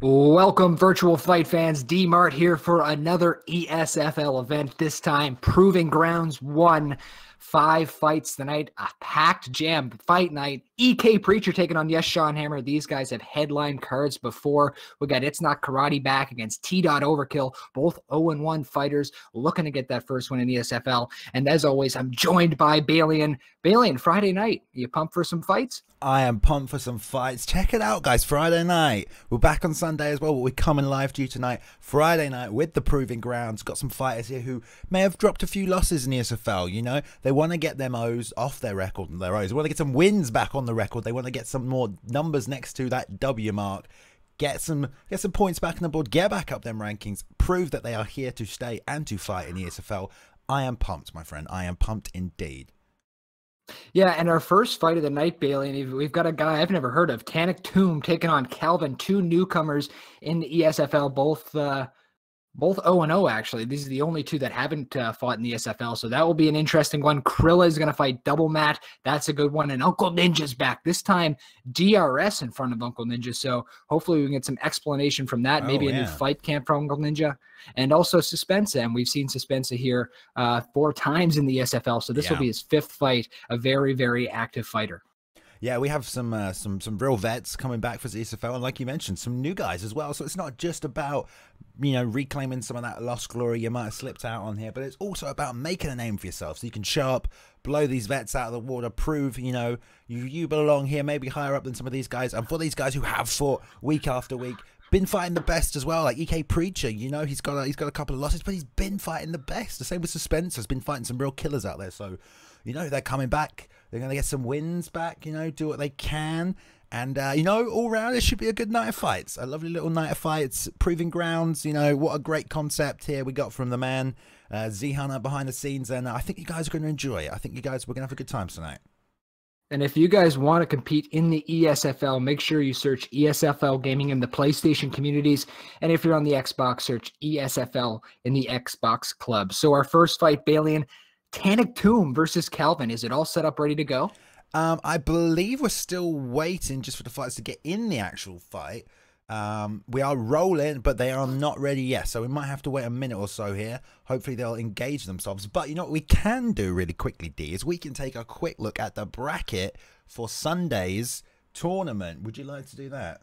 Welcome, virtual fight fans. D-Mart here for another ESFL event, this time Proving Grounds 1. 5 fights tonight, a packed jam fight night. EK Preacher taking on Yes Sean Hammer. These guys have headline cards before. We got It's Not Karate back against T. Overkill, both 0-1 fighters looking to get that first win in ESFL. And as always, I'm joined by Balian. Balian, Friday night, you pumped for some fights? I am pumped for some fights. Check it out, guys. Friday night. We're back on Sunday as well, but we're coming live to you tonight. Friday night with the Proving Grounds. Got some fighters here who may have dropped a few losses in the ESFL. You know, they want to get them O's off their record and their O's. They want to get some wins back on the record. They want to get some more numbers next to that W mark. Get some points back on the board. Get back up them rankings. Prove that they are here to stay and to fight in the ESFL. I am pumped, my friend. I am pumped indeed. Yeah, and our first fight of the night, Bailey, and we've got a guy I've never heard of, Tannic Tomb, taking on Calvin, 2 newcomers in the ESFL, both 0-0, actually. These are the only 2 that haven't fought in the ESFL, so that will be an interesting one. Krilla is going to fight Double Matt. That's a good one, and Uncle Ninja's back. This time, DRS in front of Uncle Ninja, so hopefully we can get some explanation from that, maybe a new fight camp from Uncle Ninja. And also Suspensa, and we've seen Suspensa here 4 times in the ESFL, so this will be his 5th fight, a very, very active fighter. Yeah, we have some real vets coming back for the ESFL, and like you mentioned, some new guys as well. So it's not just about, you know, reclaiming some of that lost glory you might have slipped out on here, but it's also about making a name for yourself so you can show up, blow these vets out of the water, prove, you know, you belong here, maybe higher up than some of these guys. And for these guys who have fought week after week, been fighting the best as well, like EK Preacher, you know, he's got a couple of losses, but he's been fighting the best. The same with Suspense, has been fighting some real killers out there. So, you know, they're coming back. They're going to get some wins back, you know, do what they can. And, you know, all round, it should be a good night of fights. A lovely little night of fights. Proving Grounds, you know, what a great concept here we got from the man, Z Hunter behind the scenes. And I think you guys are going to enjoy it. I think you guys, we're going to have a good time tonight. And if you guys want to compete in the ESFL, make sure you search ESFL Gaming in the PlayStation communities. And if you're on the Xbox, search ESFL in the Xbox Club. So our first fight, Balian, Tannic Tomb versus Calvin. Is it all set up, ready to go? I believe we're still waiting just for the fighters to get in the actual fight. We are rolling, but they are not ready yet, so we might have to wait a minute or so here. Hopefully they'll engage themselves. But you know what we can do really quickly, D, is we can take a quick look at the bracket for Sunday's tournament. Would you like to do that?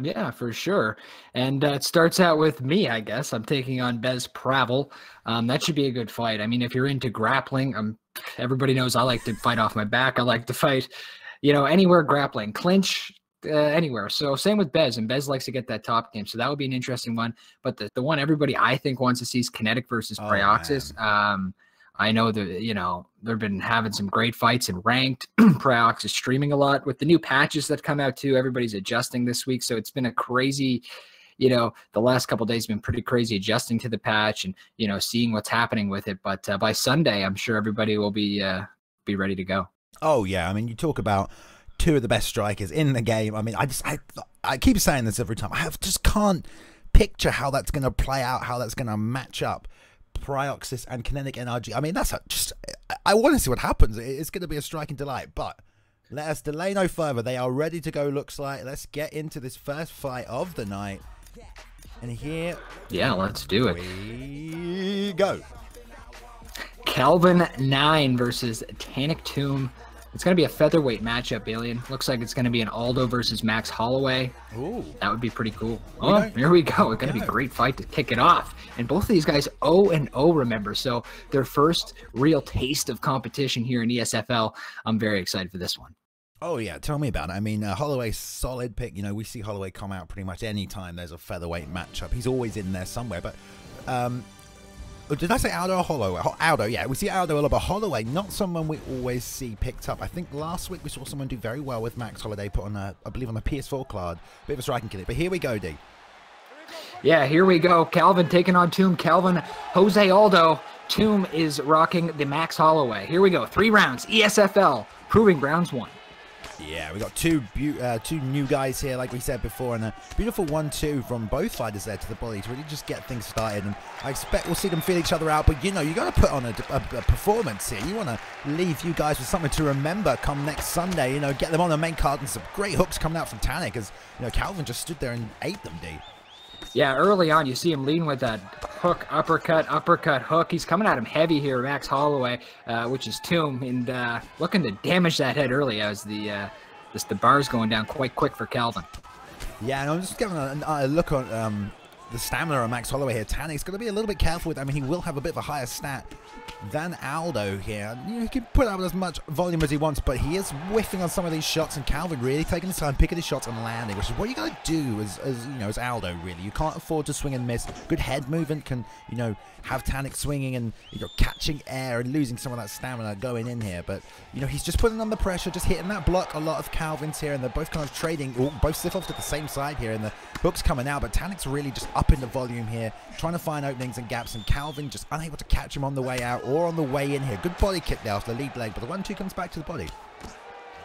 Yeah, for sure. And it starts out with me, I guess. I'm taking on Bez Pravel. That should be a good fight. I mean, if you're into grappling, everybody knows I like to fight off my back. I like to fight, you know, anywhere grappling, clinch, anywhere. So same with Bez, and Bez likes to get that top game. So that would be an interesting one. But the one everybody I think wants to see is Kinetic versus Prioxis. I know that, you know, they've been having some great fights in ranked. Priox is streaming a lot with the new patches that come out too. Everybody's adjusting this week. So it's been a crazy, you know, the last couple of days have been pretty crazy adjusting to the patch and, you know, seeing what's happening with it. But by Sunday, I'm sure everybody will be ready to go. Oh, yeah. I mean, you talk about 2 of the best strikers in the game. I mean, I keep saying this every time. Just can't picture how that's going to play out, how that's going to match up. Prioxis and Kinetic NRG. I mean, I want to see what happens. It's going to be a striking delight, but let us delay no further. They are ready to go, looks like. Let's get into this first fight of the night. And here, let's do it. We go. Calvin 9 versus Tannic Tomb. It's going to be a featherweight matchup, Alien. Looks like it's going to be an Aldo versus Max Holloway. Ooh. That would be pretty cool. Oh, here we go. It's going to be a great fight to kick it off. And both of these guys 0-0, remember. So their first real taste of competition here in ESFL. I'm very excited for this one. Oh, yeah. Tell me about it. I mean, Holloway's solid pick. You know, we see Holloway come out pretty much any time there's a featherweight matchup. He's always in there somewhere. But did I say Aldo or Holloway? Aldo, yeah. We see Aldo a lot, but Holloway, not someone we always see picked up. I think last week we saw someone do very well with Max Holloway, put on, I believe, on the PS4 card. Bit of a striking kill. But here we go, D. Yeah, here we go. Calvin taking on Tomb. Calvin, Jose Aldo. Tomb is rocking the Max Holloway. Here we go. 3 rounds. ESFL. Proving Grounds 1. Yeah, we got two new guys here, like we said before, and a beautiful 1-2 from both fighters there to the body to really just get things started. And I expect we'll see them feel each other out, but you know, you got to put on a performance here. You want to leave you guys with something to remember come next Sunday. You know, get them on the main card, and some great hooks coming out from Tannic as you know Calvin just stood there and ate them, D. Yeah, early on, you see him leading with that hook, uppercut, hook. He's coming at him heavy here, Max Holloway, which is Tomb, and looking to damage that head early as the bar's going down quite quick for Calvin. Yeah, and I'm just giving a look on the stamina on Max Holloway here. Tannic's going to be a little bit careful with. I mean, he will have a bit of a higher stat than Aldo here. You know, he can put out as much volume as he wants, but he is whiffing on some of these shots, and Calvin really taking his time, picking his shots and landing, which is what you got to do as you know, as Aldo. Really, you can't afford to swing and miss. Good head movement can, you know, have Tannic swinging and, you know, catching air and losing some of that stamina going in here. But you know, he's just putting on the pressure, just hitting that block. A lot of Calvin's here, and they're both kind of trading, both stiff offs to the same side here, and the hook's coming out. But Tannic's really just upping the volume here, trying to find openings and gaps, and Calvin just unable to catch him on the way out or on the way in here. Good body kick there off the lead leg, but the 1-2 comes back to the body.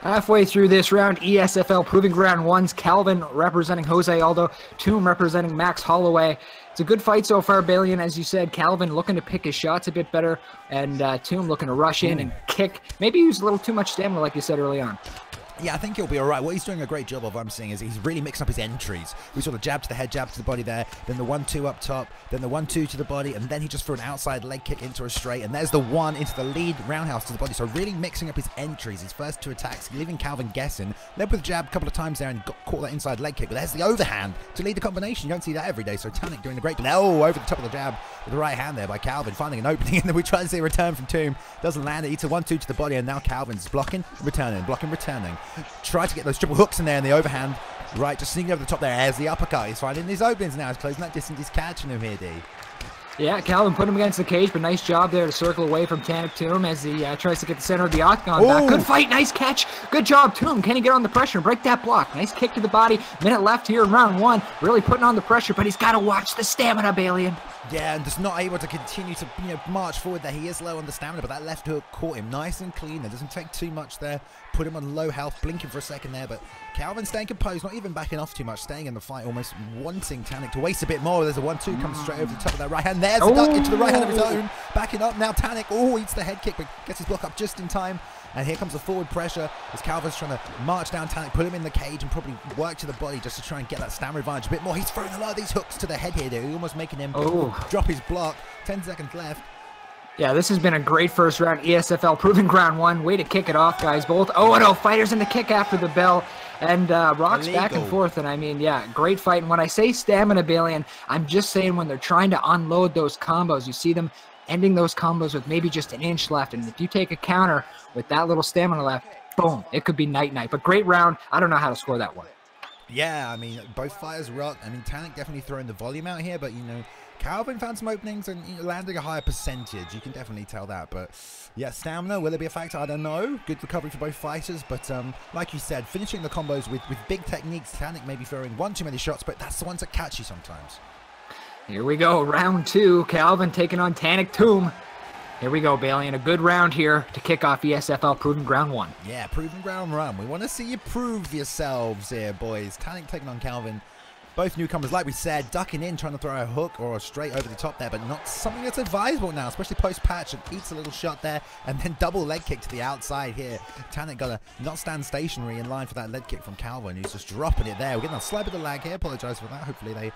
Halfway through this round, ESFL Proving Ground 1's Calvin representing Jose Aldo, Tomb representing Max Holloway. It's a good fight so far, Balian. As you said, Calvin looking to pick his shots a bit better, and Tomb looking to rush in and kick. Maybe use a little too much stamina, like you said early on. Yeah, I think he'll be all right. What he's doing a great job of, I'm seeing, is he's really mixing up his entries. We saw the jab to the head, jab to the body there, then the 1-2 up top, then the 1-2 to the body, and then he just threw an outside leg kick into a straight, and there's the 1 into the lead roundhouse to the body. So really mixing up his entries, his first 2 attacks, leaving Calvin guessing. Led with the jab a couple of times there and caught that inside leg kick, but there's the overhand to lead the combination. You don't see that every day, so Tannic doing a great... Oh, over the top of the jab with the right hand there by Calvin, finding an opening, and then we try to see a return from Tomb. Doesn't land it, eats a 1-2 to the body, and now Calvin's blocking, returning, returning. Try to get those triple hooks in there in the overhand. Right, just sneaking over the top there as the uppercut. He's finding his openings now. He's closing that distance. He's catching him here, D. Yeah, Calvin put him against the cage, but nice job there to circle away from Tannic Tomb as he tries to get the center of the octagon back. Good fight, nice catch. Good job, Tomb. Can he get on the pressure and break that block? Nice kick to the body. Minute left here in round 1. Really putting on the pressure, but he's got to watch the stamina, Balian. Yeah, and just not able to continue to, you know, march forward there. He is low on the stamina, but that left hook caught him nice and clean. It doesn't take too much there. Put him on low health, blinking for a second there, but Calvin staying composed, not even backing off too much, staying in the fight, almost wanting Tannic to waste a bit more. There's a 1-2 comes straight over the top of that right hand. There's a duck into the right hand of his own. Backing up now, Tannic, eats the head kick, but gets his block up just in time. And here comes the forward pressure as Calvin's trying to march down Tannic, put him in the cage, and probably work to the body just to try and get that stamina advantage a bit more. He's throwing a lot of these hooks to the head here, dude, almost making him drop his block. 10 seconds left. Yeah, this has been a great first round. ESFL Proving Ground 1. Way to kick it off, guys. Both 0-0 fighters in the kick after the bell. And rocks back and forth. And I mean, yeah, great fight. And when I say stamina, Balian, I'm just saying when they're trying to unload those combos, you see them ending those combos with maybe just an inch left. And if you take a counter with that little stamina left, boom, it could be night-night. But great round. I don't know how to score that one. Yeah, I mean, both fighters rock. I mean, Tannic definitely throwing the volume out here, but, you know, Calvin found some openings and landing a higher percentage. You can definitely tell that. But, yeah, stamina, will it be a factor? I don't know. Good recovery for both fighters. But, like you said, finishing the combos with big techniques. Tannic maybe throwing one too many shots, but that's the ones that catch you sometimes. Here we go, round 2. Calvin taking on Tannic Tomb. Here we go, Balian. A good round here to kick off ESFL Proving Ground 1. Yeah, Proving Ground 1. We want to see you prove yourselves here, boys. Tannic taking on Calvin. Both newcomers, like we said, ducking in, trying to throw a hook or a straight over the top there, but not something that's advisable now, especially post-patch. It eats a little shot there, and then double leg kick to the outside here. Tannic got to not stand stationary in line for that leg kick from Calvin, who's just dropping it there. We're getting a slight bit of lag here. Apologise for that. Hopefully they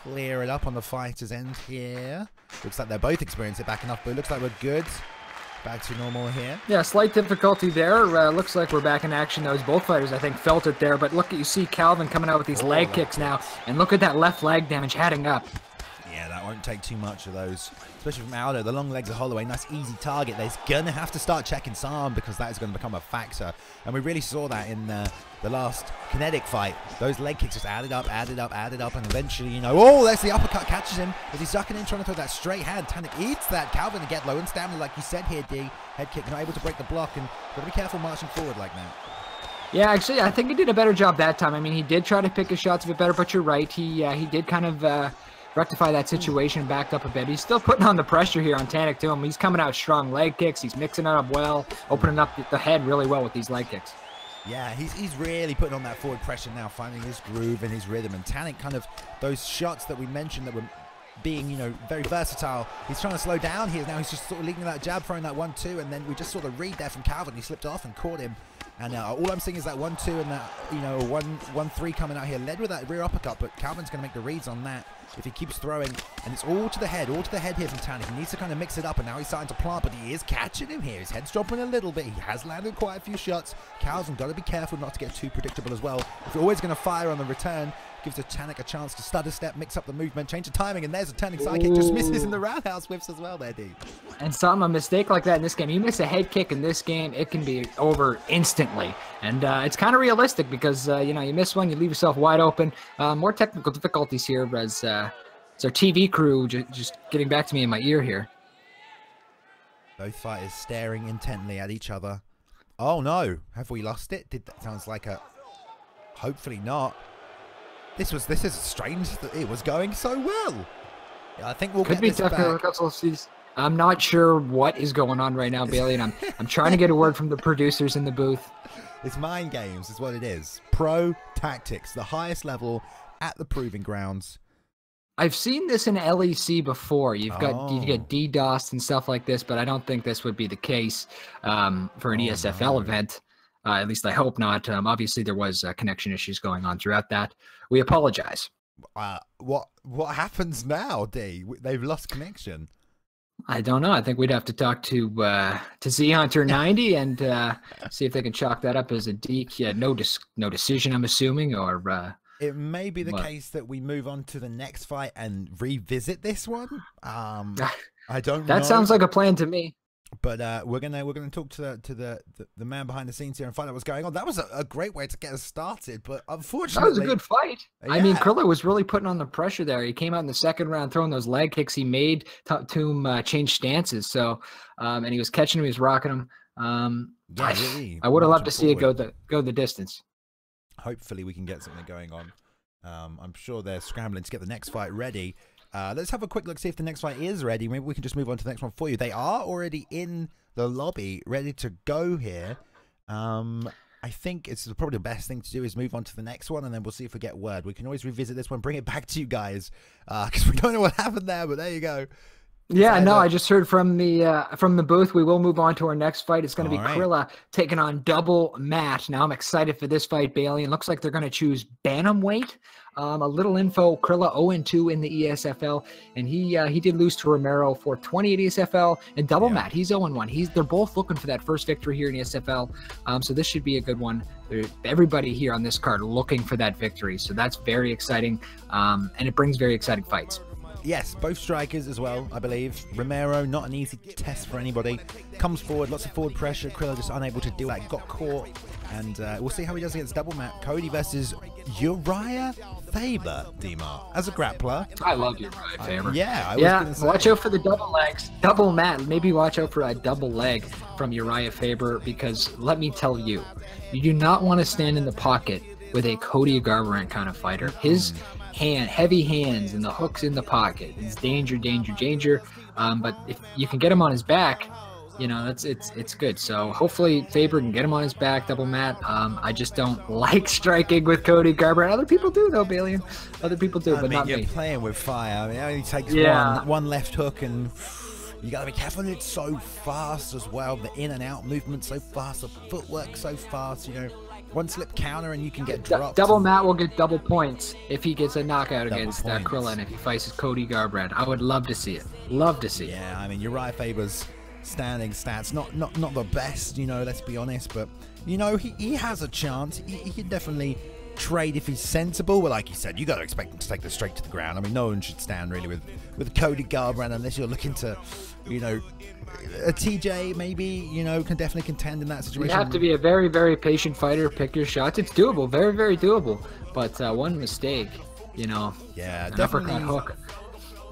clear it up on the fighter's end here. Looks like they're both experiencing it back enough, but it looks like we're good. Back to normal here. Yeah, slight difficulty there. Looks like we're back in action. Those both fighters, I think, felt it there. But look, you see Calvin coming out with these leg kicks now. And look at that left leg damage heading up. Yeah, that won't take too much of those. Especially from Aldo. The long legs of Holloway. Nice, easy target. They're going to have to start checking some because that is going to become a factor. And we really saw that in the last kinetic fight. Those leg kicks just added up. And eventually, you know, there's the uppercut. Catches him as he's ducking in, trying to throw that straight hand. Tannic eats that. Calvin to get low and stamina, like you said here, D. Head kick, not able to break the block. And got to be careful marching forward like that. Yeah, actually, I think he did a better job that time. I mean, he did try to pick his shots a bit better, but you're right. He did kind of rectify that situation, backed up a bit. He's still putting on the pressure here on Tannic to him. He's coming out strong leg kicks. He's mixing it up well, opening up the head really well with these leg kicks. Yeah, he's really putting on that forward pressure now, finding his groove and his rhythm. And Tannic, kind of those shots that we mentioned that were being, you know, very versatile. He's trying to slow down here. Now he's just sort of leading that jab, throwing that 1-2, and then we just saw the read there from Calvin. He slipped off and caught him. And all I'm seeing is that 1-2 and that, you know, 1-3 coming out here, led with that rear uppercut. But Calvin's going to make the reads on that if he keeps throwing. And it's all to the head here from Tannic. He needs to kind of mix it up, and now he's starting to plant, but he is catching him here. His head's dropping a little bit. He has landed quite a few shots. Calvin got to be careful not to get too predictable as well. If you're always going to fire on the return, gives the Tannic a chance to stutter step, mix up the movement, change the timing, and there's a turning side kick. Just misses in the roundhouse whiffs as well there, D. And a mistake like that in this game, you miss a head kick in this game, it can be over instantly. And it's kind of realistic because, you know, you miss one, you leave yourself wide open. More technical difficulties here as it's our TV crew just getting back to me in my ear here. Both fighters staring intently at each other. Oh no, have we lost it? That sounds like a... Hopefully not. This is strange that it was going so well. Yeah, I think we'll get this back. I'm not sure what is going on right now, Bailey, and I'm trying to get a word from the producers in the booth. It's mind games is what it is. Pro tactics, the highest level at the proving grounds. I've seen this in LEC before. You get DDoS and stuff like this, but I don't think this would be the case for an ESFL event. At least I hope not. Obviously, there was connection issues going on throughout that. We apologize. What happens now, D? They've lost connection. I don't know. I think we'd have to talk to Z Hunter 90 and see if they can chalk that up as a deke. Yeah, no decision, I'm assuming, or it may be the case that we move on to the next fight and revisit this one. I don't know. That sounds like a plan to me. But we're gonna talk to the man behind the scenes here and find out what's going on. That was a great way to get us started, but unfortunately, that was a good fight. Yeah. I mean, Krilla was really putting on the pressure there. He came out in the second round throwing those leg kicks. He made Tum change stances. So, and he was catching him. He was rocking him. Yeah, really. I would have loved to see it go the distance. Hopefully, we can get something going on. I'm sure they're scrambling to get the next fight ready. Let's have a quick look, see if the next fight is ready. Maybe we can just move on to the next one for you. They are already in the lobby, ready to go here. I think it's probably the best thing to do is move on to the next one, and then we'll see if we get word. We can always revisit this one, bring it back to you guys, because we don't know what happened there, but there you go. Yeah, no, I just heard from the booth. We will move on to our next fight. It's going to be Krilla taking on Double Matt. Now I'm excited for this fight, Bailey. It looks like they're going to choose bantamweight. A little info: Krilla 0-2 in the ESFL, and he did lose to Romero for 20 at ESFL. And Double Matt, he's 0-1. They're both looking for that first victory here in ESFL. So this should be a good one. Everybody here on this card looking for that victory, so that's very exciting, and it brings very exciting fights. Yes, both strikers as well, I believe. Romero, not an easy test for anybody. Comes forward, lots of forward pressure. Krilla just unable to deal that. Got caught. And we'll see how he does against Double Matt. Cody versus Uriah Faber, D-Mar. As a grappler. I love Uriah Faber. I was gonna say. Watch out for the double legs. Double Matt, maybe watch out for a double leg from Uriah Faber, because let me tell you, you do not want to stand in the pocket with a Cody Garbrandt kind of fighter. His heavy hands and the hooks in the pocket. It's danger, danger, danger. But if you can get him on his back, you know, it's good. So hopefully Faber can get him on his back, Double Matt. I just don't like striking with Cody Garbrandt. Other people do though, Bailey. Other people do, but not me. You're playing with fire. I mean, it only takes one left hook, and you got to be careful. It's so fast as well. The in and out movement so fast, the footwork so fast. You know, one slip counter and you can get dropped. Double Matt will get double points if he gets a knockout against Krilla, and if he fights Cody Garbrandt. I would love to see it. Love to see it. Yeah, I mean, Uriah Faber's standing stats not the best, you know, let's be honest, but you know, he has a chance. He can definitely trade if he's sensible. Well, like you said, you got to expect him to take this straight to the ground. I mean, no one should stand really with Cody Garbrandt unless you're looking to, you know, a TJ maybe, you know, can definitely contend in that situation. You have to be a very, very patient fighter. Pick your shots. It's doable, very, very doable. But one mistake, you know, an uppercut hook,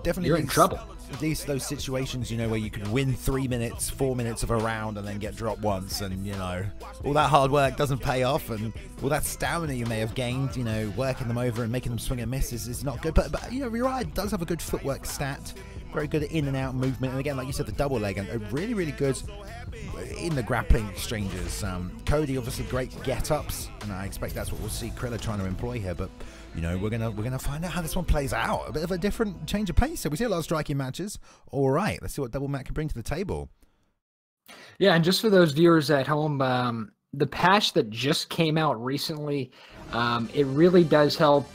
definitely you're in trouble. Those situations, you know, where you can win 3 minutes, 4 minutes of a round and then get dropped once, and you know, all that hard work doesn't pay off, and all that stamina you may have gained, you know, working them over and making them swing and miss is not good. But you know, Uriah does have a good footwork stat. very good in and out movement. And again, like you said, the double leg and really, really good in the grappling exchanges. Cody, obviously great get-ups, and I expect that's what we'll see Krilla trying to employ here. But you know, we're gonna find out how this one plays out. A bit of a different change of pace. So we see a lot of striking matches. All right, let's see what Double Matt can bring to the table. Yeah, and just for those viewers at home, the patch that just came out recently, it really does help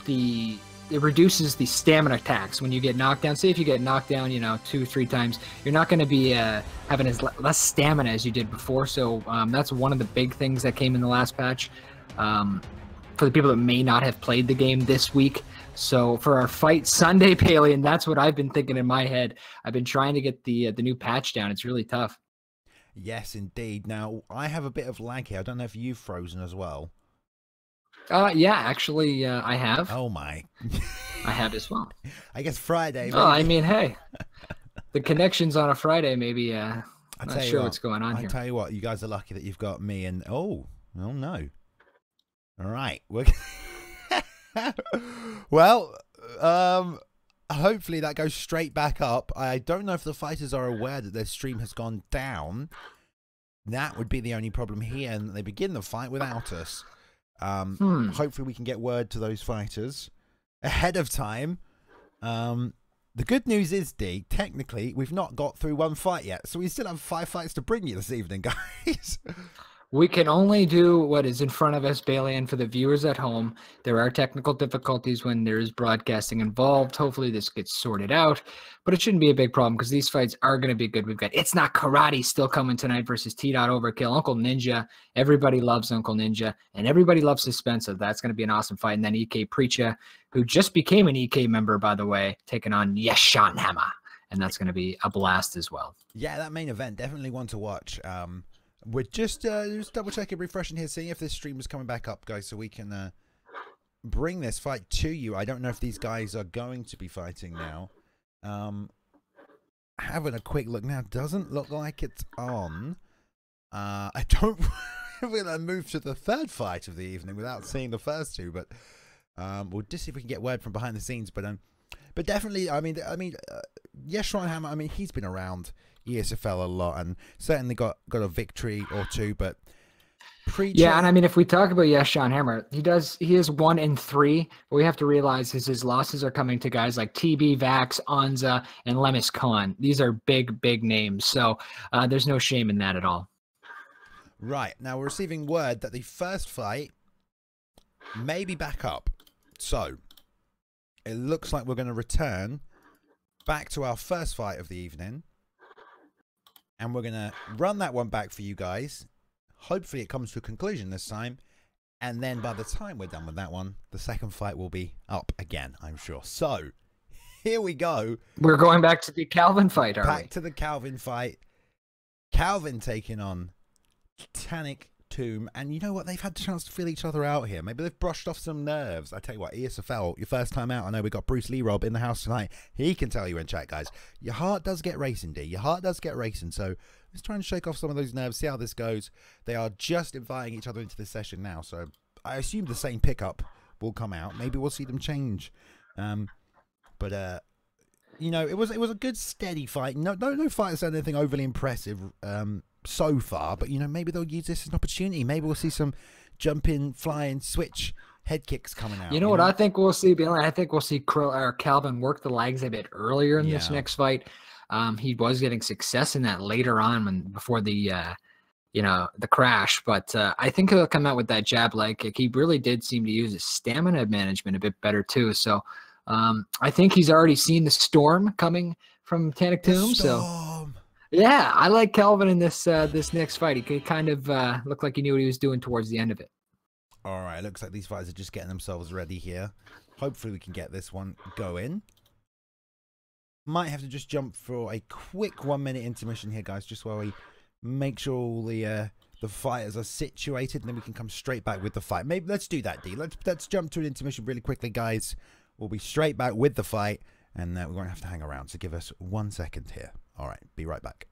it reduces the stamina tax when you get knocked down. Say if you get knocked down, you know, 2-3 times, you're not going to be having less stamina as you did before. So that's one of the big things that came in the last patch for the people that may not have played the game this week. So for our fight Sunday, Palian, that's what I've been thinking in my head. I've been trying to get the new patch down. It's really tough. Yes, indeed. Now I have a bit of lag here. I don't know if you've frozen as well. Yeah, actually, I have. Oh my! I have as well. I guess Friday. Maybe. Oh, I mean, hey, the connections on a Friday, maybe. I'm not sure what's going on here. I tell you what, you guys are lucky that you've got me. And oh no! All right, well, hopefully that goes straight back up. I don't know if the fighters are aware that their stream has gone down. That would be the only problem here, and they begin the fight without us. Hopefully we can get word to those fighters ahead of time. The good news is, D, technically we've not got through one fight yet, so we still have 5 fights to bring you this evening, guys. We can only do what is in front of us, Bailey, and for the viewers at home, there are technical difficulties when there is broadcasting involved. Hopefully this gets sorted out, but it shouldn't be a big problem because these fights are going to be good. We've got It's Not Karate still coming tonight versus T.Overkill. Uncle Ninja, everybody loves Uncle Ninja, and everybody loves Suspense, so that's going to be an awesome fight. And then EK Preacha, who just became an EK member, by the way, taking on Yeshanhammer, and that's going to be a blast as well. Yeah, that main event, definitely one to watch. We're just double checking, refreshing here, seeing if this stream is coming back up, guys, so we can bring this fight to you. I don't know if these guys are going to be fighting now. Having a quick look now, doesn't look like it's on. I don't want to move to the third fight of the evening without seeing the first two, but we'll just see if we can get word from behind the scenes. But definitely, I mean, Yeshanhammer, I mean, he's been around ESFL a lot and certainly got a victory or two, but yeah, and I mean, if we talk about Yeshanhammer, he is 1-3, but we have to realize his losses are coming to guys like TB, Vax, Anza, and Lemis Khan. These are big names, so there's no shame in that at all. Right, now we're receiving word that the first fight may be back up, so it looks like we're going to return back to our first fight of the evening. And we're going to run that one back for you guys. Hopefully it comes to a conclusion this time. And then by the time we're done with that one, the second fight will be up again, I'm sure. So, here we go. We're going back to the Calvin fight, are we? Back to the Calvin fight. Calvin taking on Titanic Tomb. And you know what? They've had the chance to feel each other out here. Maybe they've brushed off some nerves. I tell you what, ESFL, your first time out. I know we got Bruce Lee Rob in the house tonight. He can tell you in chat, guys. Your heart does get racing, D. Your heart does get racing. So let's try and shake off some of those nerves, see how this goes. They are just inviting each other into this session now. So I assume the same pickup will come out. Maybe we'll see them change. But you know, it was a good steady fight. No fighters said anything overly impressive so far, but you know, maybe they'll use this as an opportunity. Maybe we'll see some jumping, flying, switch head kicks coming out. You know what I think we'll see, Billy? I think we'll see Calvin work the legs a bit earlier in this next fight. He was getting success in that later on before the the crash, but I think he'll come out with that jab leg kick. He really did seem to use his stamina management a bit better too. So I think he's already seen the storm coming from Titanic Tomb. So yeah, I like Calvin in this next fight. He kind of looked like he knew what he was doing towards the end of it. All right, looks like these fighters are just getting themselves ready here. Hopefully we can get this one going. Might have to just jump for a quick 1-minute intermission here, guys, just while we make sure all the fighters are situated, and then we can come straight back with the fight. Maybe let's do that, D. Let's jump to an intermission really quickly, guys. We'll be straight back with the fight, and we won't have to hang around. So give us 1 second here. All right, be right back.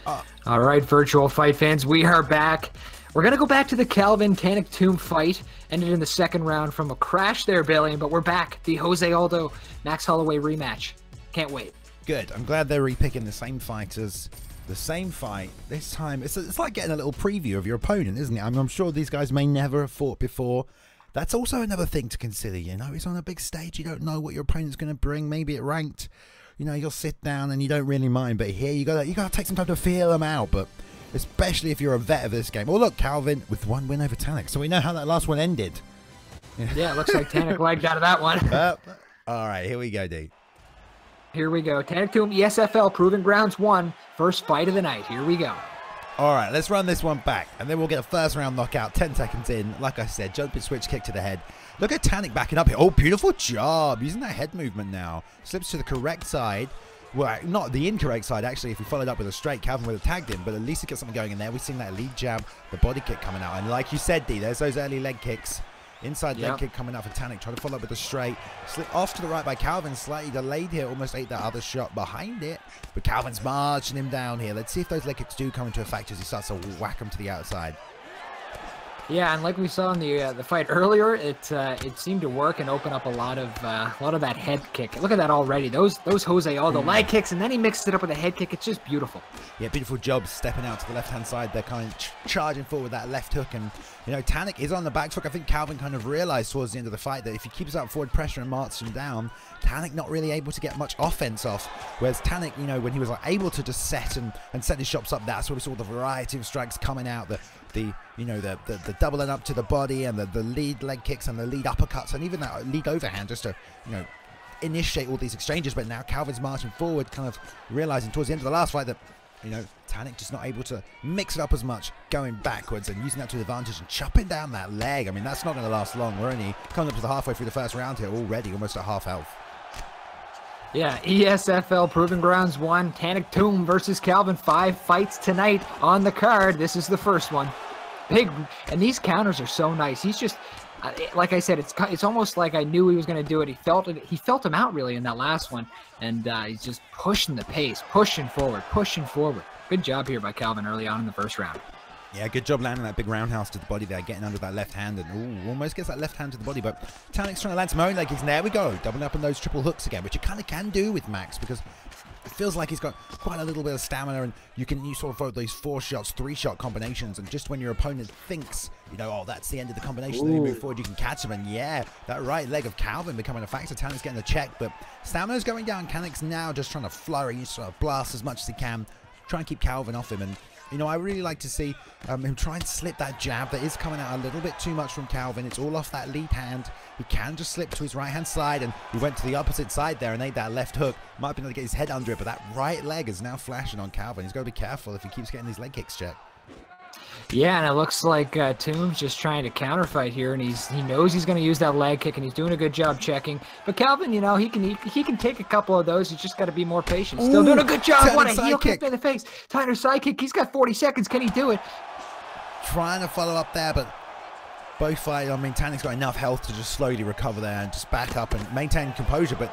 All right, virtual fight fans, we are back. We're going to go back to the Calvin Tanik Tomb fight. Ended in the second round from a crash there, Billy, but we're back. The Jose Aldo Max Holloway rematch. Can't wait. Good. I'm glad they're repicking the same fighters. The same fight this time. It's like getting a little preview of your opponent, isn't it? I'm sure these guys may never have fought before. That's also another thing to consider, you know. It's on a big stage. You don't know what your opponent's going to bring. Maybe it ranked. You know, you'll sit down and you don't really mind. But here, you gotta take some time to feel them out. But especially if you're a vet of this game. Oh, look, Calvin with one win over Tanik. So we know how that last one ended. Yeah, it looks like Tanik lagged out of that one. All right, here we go, D. Here we go. Tanik Tomb, ESFL Proving Grounds 1. First fight of the night. Here we go. All right, let's run this one back, and then we'll get a first round knockout 10 seconds in. Like I said, jumping switch kick to the head. Look at Tanik backing up here. Oh, beautiful job. Using that head movement now. Slips to the correct side. Well, not the incorrect side, actually. If he followed up with a straight, Calvin would have tagged him, but at least he got something going in there. We've seen that lead jab, the body kick coming out. And like you said, D, there's those early leg kicks. Inside leg kick coming out for Tanik. Trying to follow up with a straight. Slip off to the right by Calvin. Slightly delayed here. Almost ate that other shot behind it. But Calvin's marching him down here. Let's see if those leg kicks do come into effect as he starts to whack him to the outside. Yeah, and like we saw in the fight earlier, it seemed to work and open up a lot of that head kick. Look at that already. Those Jose Aldo leg kicks, and then he mixed it up with a head kick. It's just beautiful. Yeah, beautiful job stepping out to the left-hand side. They're kind of charging forward with that left hook, and you know Tanik is on the back foot. I think Calvin kind of realized towards the end of the fight that if he keeps up forward pressure and marches him down, Tanik not really able to get much offense off. Whereas Tanik, you know, when he was like, able to just set and set his shots up, that's where we saw the variety of strikes coming out. The doubling up to the body and the lead leg kicks and the lead uppercuts and even that lead overhand just to, you know, initiate all these exchanges. But now Calvin's marching forward, kind of realizing towards the end of the last fight that, you know, Tanik just not able to mix it up as much, going backwards and using that to advantage and chopping down that leg. I mean, that's not going to last long. We're only coming up to the halfway through the first round here already, almost at half health. Yeah, ESFL Proving Grounds 1, Tanik Tomb versus Calvin. 5 fights tonight on the card. This is the first one. Big, and these counters are so nice. He's just, like I said, it's almost like I knew he was going to do it. He felt it. He felt him out really in that last one, and he's just pushing the pace, pushing forward, pushing forward. Good job here by Calvin early on in the first round. Yeah, good job landing that big roundhouse to the body there, getting under that left hand, and ooh, almost gets that left hand to the body, but Tanik's trying to land some own leg kicks, and there we go, doubling up on those triple hooks again, which you kind of can do with Max, because it feels like he's got quite a little bit of stamina, and you sort of vote these 4 shots, 3 shot combinations, and just when your opponent thinks, you know, oh, that's the end of the combination, then you move forward, you can catch him, and yeah, that right leg of Calvin becoming a factor. Tanik's getting the check, but stamina's going down. Tanik's now just trying to flurry, sort of blast as much as he can, try and keep Calvin off him, and you know, I really like to see him try and slip that jab that is coming out a little bit too much from Calvin. It's all off that lead hand. He can just slip to his right-hand side, and he went to the opposite side there and ate that left hook. Might have been able to get his head under it, but that right leg is now flashing on Calvin. He's got to be careful if he keeps getting these leg kicks checked. Yeah, and it looks like Tomb's just trying to counterfight here, and he knows he's going to use that leg kick, and he's doing a good job checking. But Calvin, you know, he can take a couple of those. He's just got to be more patient. Still doing a good job. What a heel kick in the face. Tyner side kick. He's got 40 seconds. Can he do it? Trying to follow up there, but both fight. I mean, Tanik's got enough health to just slowly recover there and just back up and maintain composure, but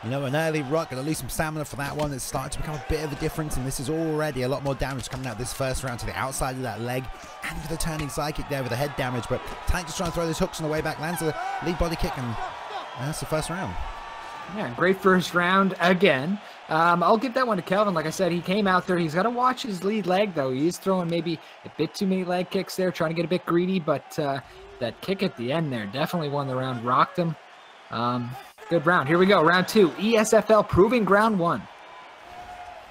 you know, an early rock, going to lose some stamina for that one. It's starting to become a bit of a difference, and this is already a lot more damage coming out this first round to the outside of that leg, and with the turning side kick there with the head damage. But Tanik just trying to throw those hooks on the way back, lands a lead body kick, and that's the first round. Yeah, great first round again. I'll give that one to Calvin. Like I said, he came out there. He's got to watch his lead leg, though. He's throwing maybe a bit too many leg kicks there, trying to get a bit greedy, but that kick at the end there definitely won the round, rocked him. Good round. Here we go. Round 2. ESFL Proving Ground 1.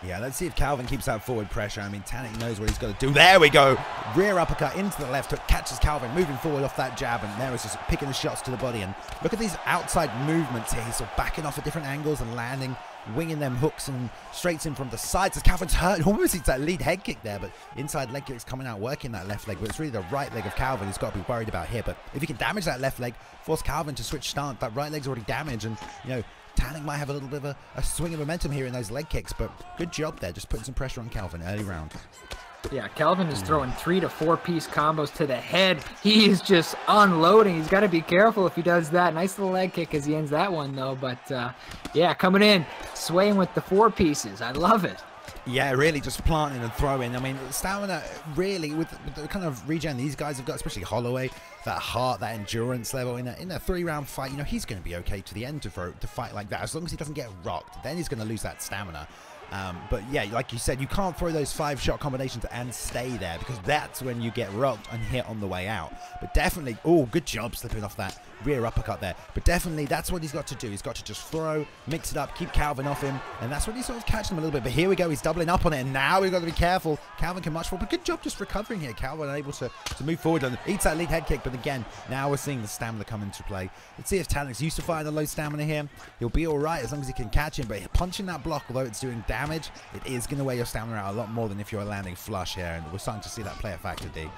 Yeah, let's see if Calvin keeps that forward pressure. I mean, Tanik knows what he's got to do. There we go. Rear uppercut into the left hook. Catches Calvin moving forward off that jab. And there is just picking the shots to the body. And look at these outside movements here. He's sort of backing off at different angles and landing, winging them hooks and straights in from the sides. As Calvin's hurt. Almost it's that lead head kick there. But inside leg kick's coming out, working that left leg. But it's really the right leg of Calvin he's got to be worried about here. But if he can damage that left leg, force Calvin to switch stance. That right leg's already damaged. And, you know, Tanik might have a little bit of a swing of momentum here in those leg kicks, but good job there, just putting some pressure on Calvin early round. Yeah, Calvin is throwing 3 to 4 piece combos to the head. He is just unloading. He's got to be careful if he does that. Nice little leg kick as he ends that one, though. But, yeah, coming in, swaying with the 4 pieces. I love it. Yeah, really just planting and throwing. I mean, stamina really with the kind of regen these guys have got, especially Holloway, that heart, that endurance level in a 3-round fight. You know, he's going to be okay to the end to fight like that, as long as he doesn't get rocked. Then he's going to lose that stamina. But yeah, like you said, you can't throw those 5-shot combinations and stay there, because that's when you get rocked and hit on the way out. But definitely, oh, good job slipping off that rear uppercut there. But definitely, that's what he's got to do. He's got to just throw, mix it up, keep Calvin off him, and that's what he's sort of catching him a little bit. But here we go, he's doubling up on it, and now we've got to be careful. Calvin can much more, but good job just recovering here. Calvin able to move forward and eats that lead head kick. But again, now we're seeing the stamina come into play. Let's see if Tanik's used to fighting the low stamina here. He'll be all right as long as he can catch him, but punching that block, although it's doing damage, it is going to wear your stamina out a lot more than if you're landing flush here, and we're starting to see that play a factor, D.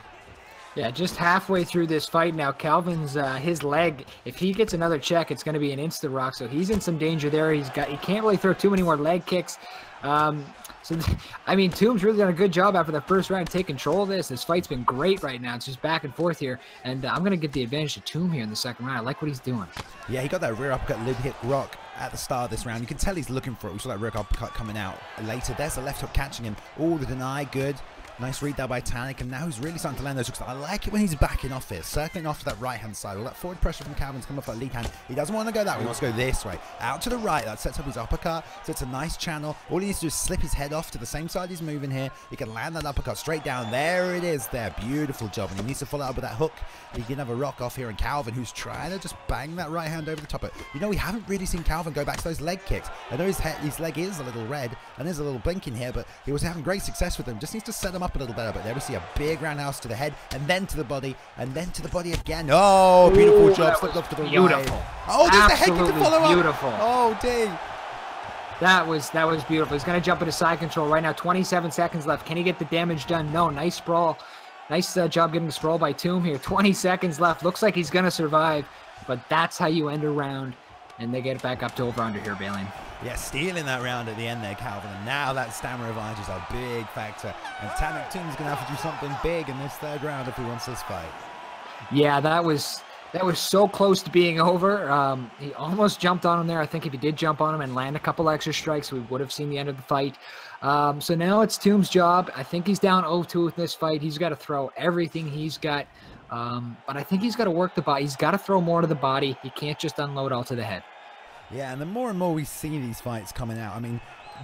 Yeah, just halfway through this fight now, Calvin's his leg, if he gets another check, it's going to be an insta rock, so he's in some danger there. He can't really throw too many more leg kicks. So I mean, Tomb's really done a good job after the first round to take control of this. This fight's been great right now. It's just back and forth here, and I'm going to give the advantage to Tomb here in the second round. I like what he's doing. Yeah, he got that rear uppercut lid hit rock at the start of this round. You can tell he's looking for it. We saw that rear uppercut coming out later. There's the left hook catching him. Oh, the deny, good. Nice read there by Tanik, and now he's really starting to land those hooks. I like it when he's backing off here, circling off to that right-hand side. All that forward pressure from Calvin's coming off that lead hand. He doesn't want to go that way. He wants to go this way. Out to the right. That sets up his uppercut, so it's a nice channel. All he needs to do is slip his head off to the same side he's moving here. He can land that uppercut straight down. There it is there. Beautiful job. And he needs to follow up with that hook. He can have a rock off here, and Calvin, who's trying to just bang that right hand over the top of it. You know, we haven't really seen Calvin go back to those leg kicks. I know his leg is a little red, and there's a little blinking here, but he was having great success with them. Just needs to set them up a little better. But there we see a big roundhouse to the head, and then to the body, and then to the body again. Oh, beautiful job. Slipped off to the right. Oh, there's the head kick to follow up. Beautiful. Oh, D. That was beautiful. He's going to jump into side control right now. 27 seconds left. Can he get the damage done? No. Nice sprawl. Nice job getting the sprawl by Tomb here. 20 seconds left. Looks like he's going to survive, but that's how you end a round, and they get it back up to over under here, Balian. Yeah, stealing that round at the end there, Calvin. And now that stamina advantage is a big factor. And Tanik Tomb's going to have to do something big in this third round if he wants this fight. Yeah, that was so close to being over. He almost jumped on him there. I think if he did jump on him and land a couple extra strikes, we would have seen the end of the fight. So now it's Tomb's job. I think he's down 0-2 with this fight. He's got to throw everything he's got. But I think he's got to work the body. He's got to throw more to the body. He can't just unload all to the head. Yeah, and the more and more we see these fights coming out, I mean,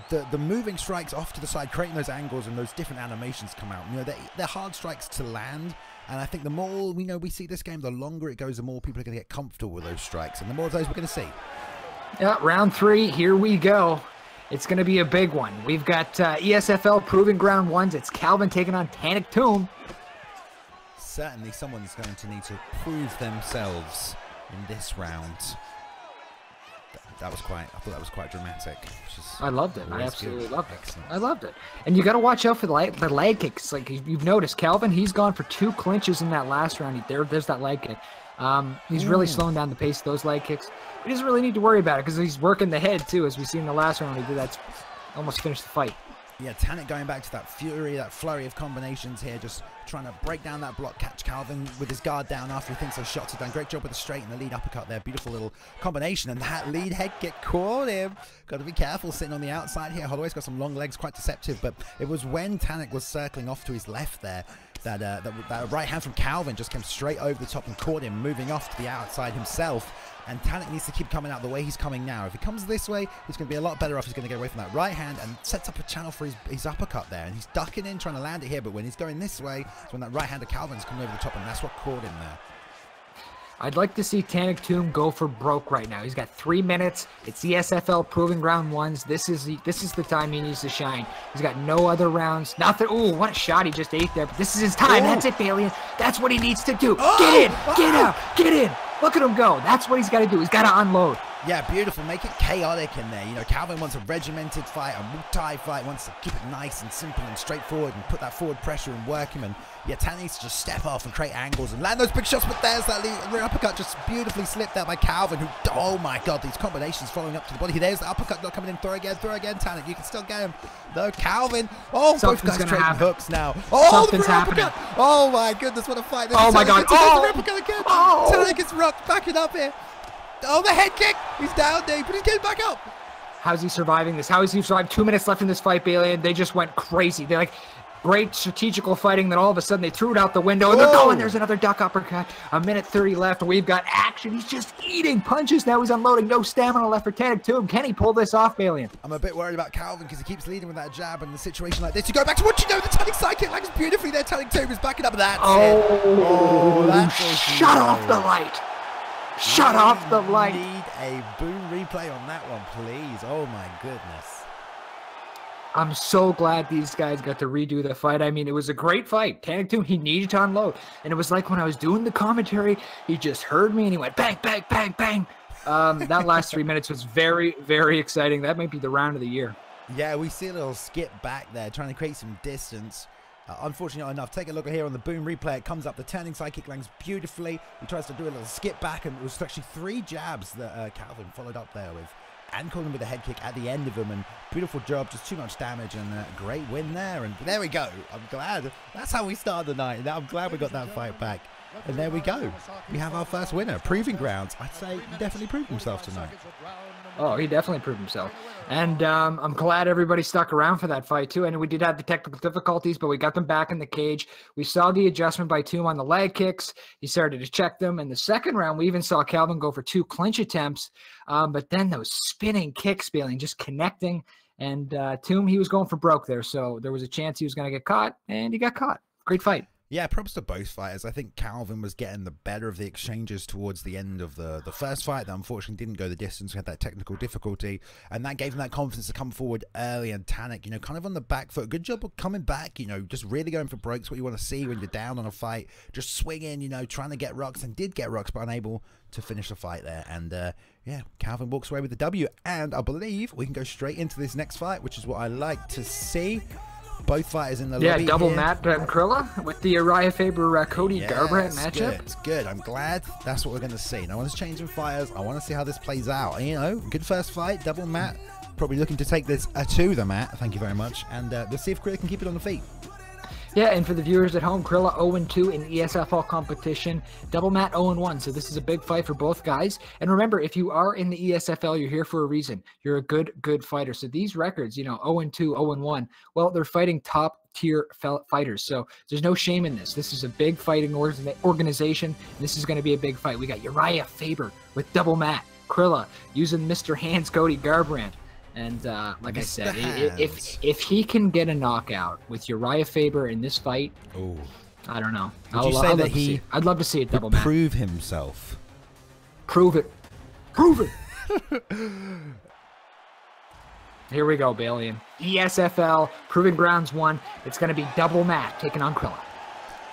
the moving strikes off to the side, creating those angles and those different animations come out. You know, they're hard strikes to land, and I think the more we see this game, the longer it goes, the more people are going to get comfortable with those strikes, and the more of those we're going to see. Yeah, round 3, here we go. It's going to be a big one. We've got ESFL Proving Ground 1s. It's Calvin taking on Tanik Tomb. Certainly someone's going to need to prove themselves in this round. I thought that was quite dramatic. I loved it. I absolutely loved it. I loved it. And you got to watch out for the leg kicks. Like you've noticed, Calvin, he's gone for 2 clinches in that last round. There's that leg kick. He's really slowing down the pace of those leg kicks. He doesn't really need to worry about it because he's working the head too, as we see in the last round. He did that, almost finished the fight. Yeah, Tanik going back to that fury, that flurry of combinations here, just trying to break down that block, catch Calvin with his guard down after he thinks those shots are done. Great job with the straight and the lead uppercut there. Beautiful little combination, and that lead head kick caught him. Got to be careful sitting on the outside here. Holloway's got some long legs, quite deceptive, but it was when Tanik was circling off to his left there that right hand from Calvin just came straight over the top and caught him, moving off to the outside himself. And Tanik needs to keep coming out the way he's coming now. If he comes this way, he's going to be a lot better off. He's going to get away from that right hand and sets up a channel for his uppercut there. And he's ducking in, trying to land it here. But when he's going this way, it's when that right hand of Calvin's coming over the top, and that's what caught him there. I'd like to see Tanik Tomb go for broke right now. He's got 3 minutes. It's ESFL Proving Ground 1s. This is the time he needs to shine. He's got no other rounds. Nothing. Ooh, what a shot he just ate there. But this is his time. That's it, Balian. That's what he needs to do. Get in. Get out. Get in. Look at him go. That's what he's got to do. He's got to unload. Yeah, beautiful. Make it chaotic in there. You know, Calvin wants a regimented fight, a multi fight, wants to keep it nice and simple and straightforward and put that forward pressure and work him. And yeah, Tanik needs to just step off and create angles and land those big shots. But there's that rear uppercut just beautifully slipped out by Calvin, who, oh my God, these combinations following up to the body. There's the uppercut not coming in. Throw again, Tanik. You can still get him. No, Calvin. Oh, both guys trading hooks now. Oh, something's happening. Oh my goodness, what a fight. Oh my God. Oh, the uppercut again. Tanik is rocked, backing up here. Oh, the head kick. He's down, Dave, but he's getting back up. how's he surviving this? How is he surviving? 2 minutes left in this fight, Bailey, and they just went crazy. They're like, great strategical fighting, then all of a sudden they threw it out the window, and they're going. There's another duck uppercut. 1:30 left, and we've got action. He's just eating punches. Now he's unloading. No stamina left for Tanic Tomb. Can he pull this off, Balian? I'm a bit worried about Calvin because he keeps leading with that jab, and in a situation like this, you go back to what you know. The Tanic sidekick lands beautifully there. Tanic Tomb is backing up. That's it. Shut off the light. Shut off the light. Need a boom replay on that one, please. Oh my goodness. I'm so glad these guys got to redo the fight. I mean, it was a great fight. Tanic Tomb, he needed to unload. And it was like when I was doing the commentary, he just heard me and he went bang, bang, bang, bang. That last 3 minutes was very, very exciting. That might be the round of the year. Yeah, we see a little skip back there, trying to create some distance. Unfortunately enough, take a look here on the boom replay. It comes up, the turning sidekick lands beautifully. He tries to do a little skip back, and it was actually 3 jabs that Calvin followed up there with. And caught him with a head kick at the end of them, and beautiful job, just too much damage, and a great win there. And there we go. I'm glad. That's how we started the night. Now I'm glad we got that fight back. And there we go. We have our first winner. Proving grounds. I'd say he definitely proved himself tonight. Oh, he definitely proved himself. And I'm glad everybody stuck around for that fight, too. And we did have the technical difficulties, but we got them back in the cage. We saw the adjustment by Tomb on the leg kicks. He started to check them. In the second round, we even saw Calvin go for 2 clinch attempts. But then those spinning kicks, Bailey, just connecting. And Tomb, he was going for broke there. So there was a chance he was going to get caught, and he got caught. Great fight. Yeah, props to both fighters. I think Calvin was getting the better of the exchanges towards the end of the first fight that unfortunately didn't go the distance. We had that technical difficulty, and that gave him that confidence to come forward early. And Tanic, you know, kind of on the back foot. Good job of coming back, you know, just really going for breaks, what you want to see when you're down on a fight. Just swinging, you know, trying to get rocks, and did get rocks, but unable to finish the fight there. And yeah, Calvin walks away with the W, and I believe we can go straight into this next fight, which is what I like to see. Both fighters in the lobby. Yeah, double here. Matt and Krilla with the Uriah Faber Cody Garbrandt matchup. It's good. I'm glad that's what we're going to see. No one's changing fighters. I want to see how this plays out. You know, good first fight. Double Matt probably looking to take this to the mat. Thank you very much. And let's see if Krilla can keep it on the feet. Yeah, and for the viewers at home, Krilla 0-2 in ESFL competition, Double Matt 0-1. So this is a big fight for both guys. And remember, if you are in the ESFL, you're here for a reason. You're a good fighter. So these records, you know, 0-2, 0-1, well, they're fighting top-tier fighters. So there's no shame in this. This is a big fighting organization. This is going to be a big fight. We got Uriah Faber with Double Matt, Krilla using Mr. Hands Cody Garbrandt. And like I said, if he can get a knockout with Uriah Faber in this fight, I don't know. I'd love to see it, Double Matt. Prove himself. Prove it. Prove it. Here we go, Balian. ESFL, Proving Grounds 1. It's going to be Double Matt taking on Krilla.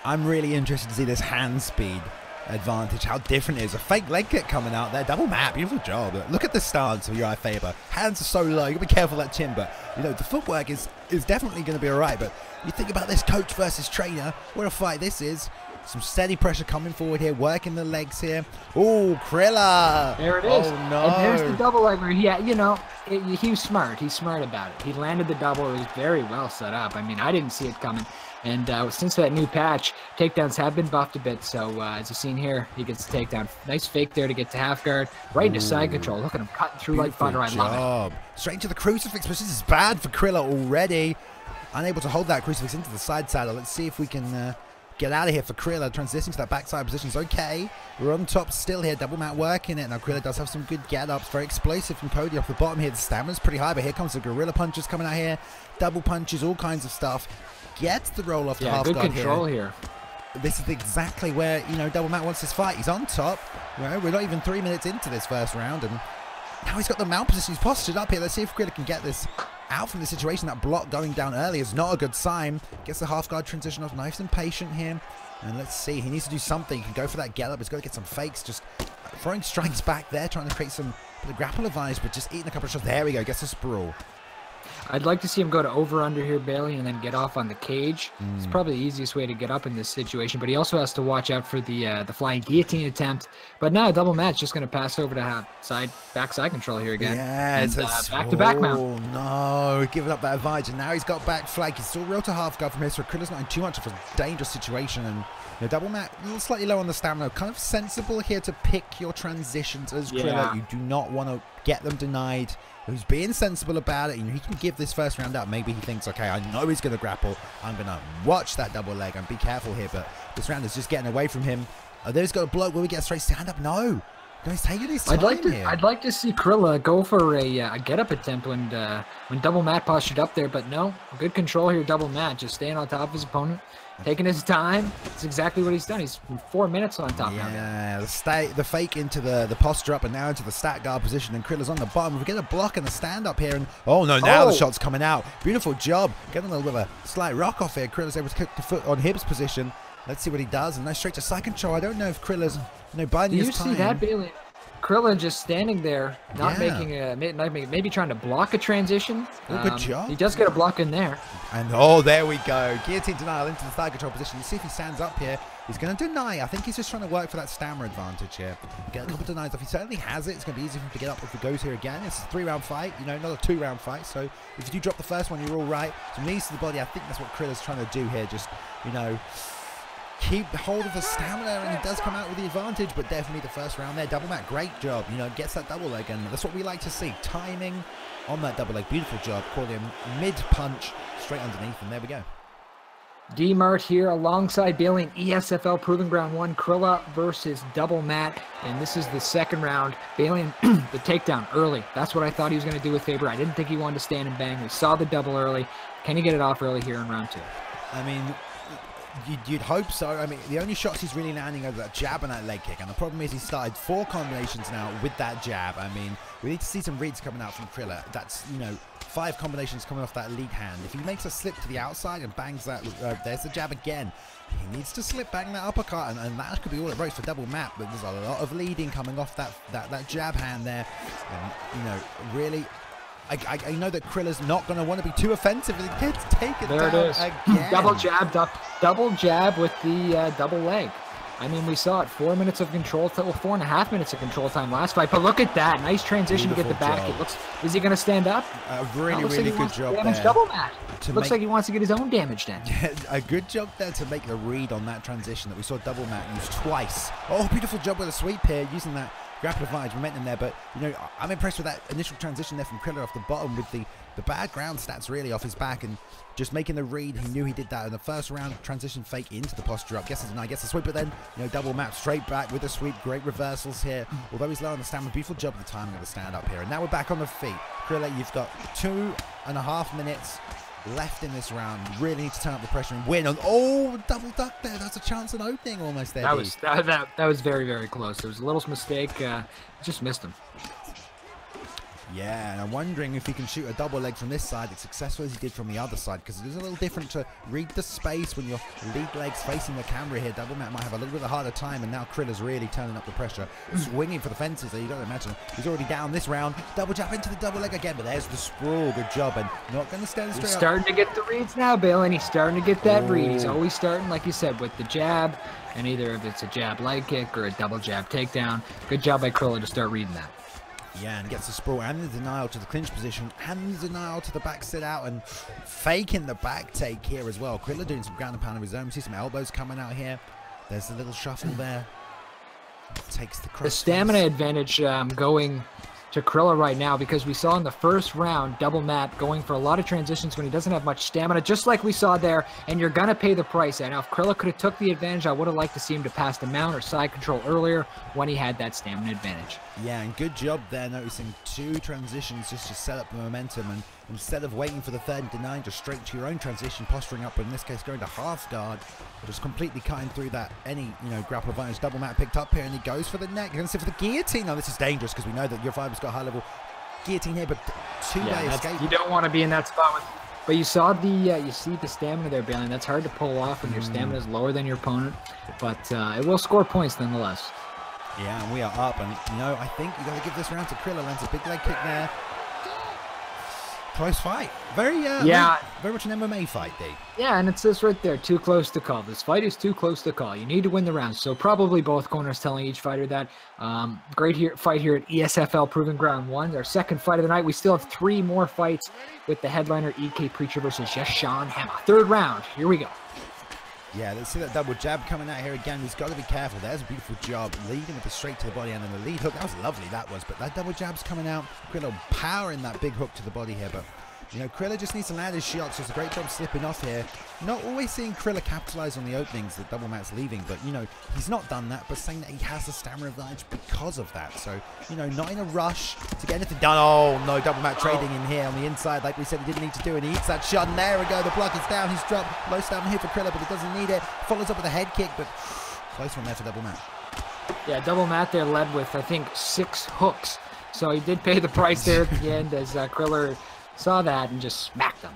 I'm really interested to see this hand speed advantage, how different it is. A fake leg kick coming out there. Double Matt, beautiful job. Look at the stance of Uriah Faber. Hands are so low. You got to be careful of that chin, but you know the footwork is definitely going to be all right. But you think about this coach versus trainer. What a fight this is. Some steady pressure coming forward here, working the legs here. Oh, Krilla. There it is. Oh, no. And there's the double leg where you know, he was smart. He's smart about it. He landed the double. It was very well set up. I mean, I didn't see it coming. And since that new patch, takedowns have been buffed a bit. So as you've seen here, he gets the takedown. Nice fake there to get to half guard. Right into side control. Look at him cutting through like butter. I love it. Straight into the crucifix, but this is bad for Krilla already. Unable to hold that crucifix into the side saddle. Let's see if we can get out of here for Krilla. Transitioning to that backside position is okay. We're on top still here. Double Matt working it. Now Krilla does have some good get-ups. Very explosive from Cody off the bottom here. The stamina's pretty high, but here comes the gorilla punches coming out here. Double punches, all kinds of stuff. Gets the roll off the half guard here. Good control here. This is exactly where, you know, Double Matt wants this fight. He's on top. You know, we're not even 3 minutes into this first round, and now he's got the mount position. He's postured up here. Let's see if Krilla can get this out from the situation. That block going down early is not a good sign. Gets the half guard transition off. Nice and patient here. And let's see. He needs to do something. He can go for that get up. He's got to get some fakes. Just throwing strikes back there, trying to create some bit of grapple advantage, but just eating a couple of shots. There we go. Gets a sprawl. I'd like to see him go to over-under here, Bailey, and then get off on the cage. It's probably the easiest way to get up in this situation, but he also has to watch out for the flying guillotine attempt. But now Double Matt's just going to pass over to backside control here again. Yeah, and, back-to-back mount. Oh, no. Giving up that advantage, and now he's got back flag. He's still real to half guard from here, so Krilla's not in too much of a dangerous situation. And you know, Double Matt, a little slightly low on the stamina. Kind of sensible here to pick your transitions as Krilla. You do not want to get them denied, who's being sensible about it. You know, he can give this first round up. Maybe he thinks, okay, I know he's going to grapple. I'm going to watch that double leg and be careful here. But this round is just getting away from him. Oh, there's got a bloke. Will we get a straight stand up? No. No, he's taking his time here. I'd like to see Krilla go for a get-up attempt when double Matt postured up there, but no. Good control here, double Matt, just staying on top of his opponent, taking his time. That's exactly what he's done. He's 4 minutes on top now. Yeah, the fake into the posture up and now into the stat guard position, and Krilla's on the bottom. We get a block and a stand up here, and oh no, now the shot's coming out. Beautiful job. Getting a little bit of a slight rock off here. Krilla's able to kick the foot on Hibbs' position. Let's see what he does, and no straight to side control. I don't know if Krilla's biding his time. Do you see that, Bailey? Krilla just standing there, not making maybe trying to block a transition. Oh, good job. He does get a block in there. And oh, there we go. Guillotine denial into the side control position. You see if he stands up here. He's going to deny. I think he's just trying to work for that stamina advantage here. Get a couple of denies. If he certainly has it, it's going to be easy for him to get up if he goes here again. It's a 3-round fight, you know, not a 2-round fight. So if you do drop the first one, you're all right. Some knees to the body. I think that's what Krilla's trying to do here. Just, you know, keep hold of the stamina, and he does come out with the advantage, but definitely the first round there. Double Matt, great job. You know, gets that double leg, and that's what we like to see. Timing on that double leg. Beautiful job. Call him mid-punch straight underneath, and there we go. D-Mart here alongside Bailey in ESFL Proving Ground 1, Krilla versus Double Matt, and this is the second round. Bailey, the takedown early. That's what I thought he was going to do with Faber. I didn't think he wanted to stand and bang. We saw the double early. Can he get it off early here in round 2? I mean, you'd hope so. I mean, the only shots he's really landing are that jab and that leg kick, and the problem is he started 4 combinations now with that jab. I mean, we need to see some reads coming out from Krilla. That's, you know, 5 combinations coming off that lead hand. If he makes a slip to the outside and bangs that, there's the jab again. He needs to slip bang that uppercut, and that could be all it breaks for Double Matt. But there's a lot of leading coming off that jab hand there, and you know, really. I know that Krilla's not going to want to be too offensive, and he gets taken down again. Double jab with the double leg. I mean, we saw it. 4 minutes of control, 4.5 minutes of control time last fight. But look at that, nice transition to get the back. It looks. Is he going to stand up? Really good job there. Double Matt. Looks like he wants to get his own damage done. A good job there to make the read on that transition that we saw Double Matt use twice. Oh, beautiful job with a sweep here, using that grapple advantage momentum there. But you know, I'm impressed with that initial transition there from Krilla off the bottom, with the bad ground stats really off his back, and just making the read. He knew he did that in the first round. Transition fake into the posture up. Gets a sweep, but then, you know, Double Matt straight back with a sweep. Great reversals here. Although he's low on the stamina, beautiful job of the timing of the stand up here. And now we're back on the feet. Krilla, you've got 2.5 minutes left in this round. You really need to turn up the pressure and win. Oh, double duck there. That's a chance at opening almost there. That was very, very close. There was a little mistake. Just missed him. Yeah, and I'm wondering if he can shoot a double leg from this side as successful as he did from the other side, because it is a little different to read the space when your lead leg's facing the camera here. Double Matt might have a little bit of a harder time, and now Krilla's really turning up the pressure, swinging for the fences there. You got to imagine he's already down this round. Double jab into the double leg again, but there's the sprawl. Good job, and not going to stand straight up. He's starting to get the reads now, Bill, and he's starting to get that read. He's always starting, like you said, with the jab, and either if it's a jab leg kick or a double jab takedown. Good job by Krilla to start reading that. Yeah, and gets the sprawl and the denial to the clinch position and the denial to the back sit out, and faking the back take here as well. Krilla doing some ground and pound of his own. We see some elbows coming out here. There's a little shuffle there. Takes the cross. The stamina advantage going to Krilla right now, because we saw in the first round Double Matt going for a lot of transitions when he doesn't have much stamina, just like we saw there, and you're going to pay the price. And now if Krilla could have took the advantage, I would have liked to see him to pass the mount or side control earlier when he had that stamina advantage. Yeah, and good job there, noticing 2 transitions just to set up the momentum, and instead of waiting for the third and denying, just straight to your own transition, posturing up, but in this case going to half guard, just completely cutting through that grapple advantage. Double Matt picked up here, and he goes for the neck. You're going to see for the guillotine. Now this is dangerous, because we know that your Fiber's got high level guillotine here, but 2-way escape. You don't want to be in that spot with. But you saw you see the stamina there, Bailey. That's hard to pull off when your stamina is lower than your opponent, but it will score points nonetheless. Yeah, and we are up, and you know, I think you got to give this round to Krilla. Lands a big leg kick there. Close fight. Very much an MMA fight, D. Yeah, and it says right there, too close to call. This fight is too close to call. You need to win the round. So probably both corners telling each fighter that. Great fight here at ESFL Proving Ground 1. Our second fight of the night. We still have 3 more fights with the headliner EK Preacher versus Yes Sean Hammer. Third round. Here we go. Yeah, let's see that double jab coming out here again. He's got to be careful. There's a beautiful job. Leading with the straight to the body and then the lead hook. That was lovely, that was. But that double jab's coming out. Krilla powering that big hook to the body here. But, you know, Krilla just needs to land his shots. Just a great job slipping off here. Not always seeing Krilla capitalize on the openings that double mat's leaving. But, you know, he's not done that. But saying that he has the stamina advantage because of that. So, you know, not in a rush to get anything done. Oh, no, double mat trading in here on the inside. Like we said, he didn't need to do. And he eats that shot. And there we go. The block is down. He's dropped. Low stamina here for Krilla, but he doesn't need it. Follows up with a head kick, but close one there for double mat. Yeah, double mat there led with, I think, 6 hooks. So he did pay the price there at the end as Kriller saw that and just smacked him.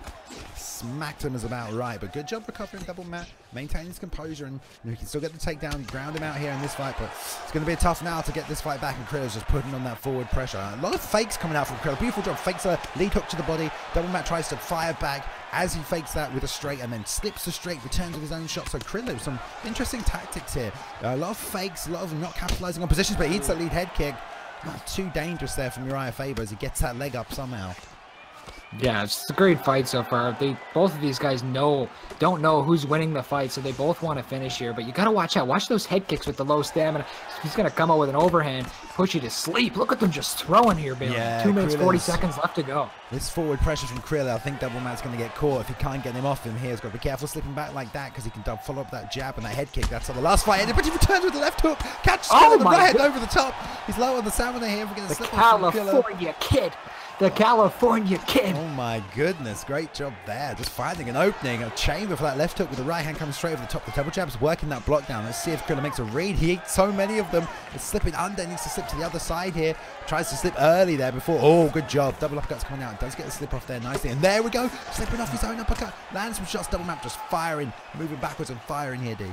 Smacked him is about right, but good job recovering double mat, maintaining his composure, and you know, he can still get the takedown, ground him out here in this fight, but it's going to be tough now to get this fight back, and Kriller's just putting on that forward pressure. A lot of fakes coming out from Kriller. Beautiful job. Fakes a lead hook to the body. Double mat tries to fire back as he fakes that with a straight and then slips the straight, returns with his own shot. So Kriller with some interesting tactics here. A lot of fakes, a lot of not capitalizing on positions, but he eats that lead head kick. Not too dangerous there from Uriah Faber as he gets that leg up somehow. Yeah, it's a great fight so far. Both of these guys don't know who's winning the fight, so they both want to finish here. But you got to watch out. Watch those head kicks with the low stamina. He's going to come out with an overhand, push you to sleep. Look at them just throwing here, Bailey. Yeah, 2 minutes, 40 seconds left to go. This forward pressure from Kriller, I think double mat's going to get caught if he can't get him off him here. He's got to be careful slipping back like that because he can follow up that jab and that head kick. That's how the last fight ended, but he returns with the left hook. Catches the right hand over the top. He's low on the stamina here. We're going to slip California kid. The California kid. Oh my goodness, great job there. Just finding an opening, a chamber for that left hook with the right hand coming straight over the top. The double jab's working that block down. Let's see if Kriller makes a read. He eats so many of them. It's slipping under, needs to slip to the other side here. Tries to slip early there before. Oh, good job. Double uppercut's coming out. Does get the slip off there nicely. And there we go. Slipping off his own uppercut. Lands some shots. Double map just firing, moving backwards and firing here, D.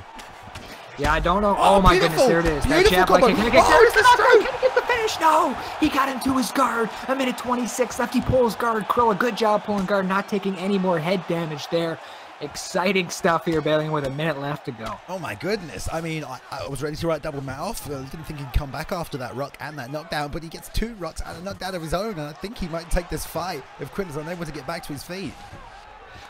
Yeah, I don't know. Oh my goodness, there it is. That jab like can I get the finish? No! He got into his guard. 1:26 left. He pulls guard. Kriller, good job pulling guard, not taking any more head damage there. Exciting stuff here, Bailey, with 1 minute left to go. Oh my goodness. I mean, I was ready to write double mat off. I didn't think he'd come back after that rock and that knockdown, but he gets 2 rocks and a knockdown of his own, and I think he might take this fight if Quinton's unable to get back to his feet.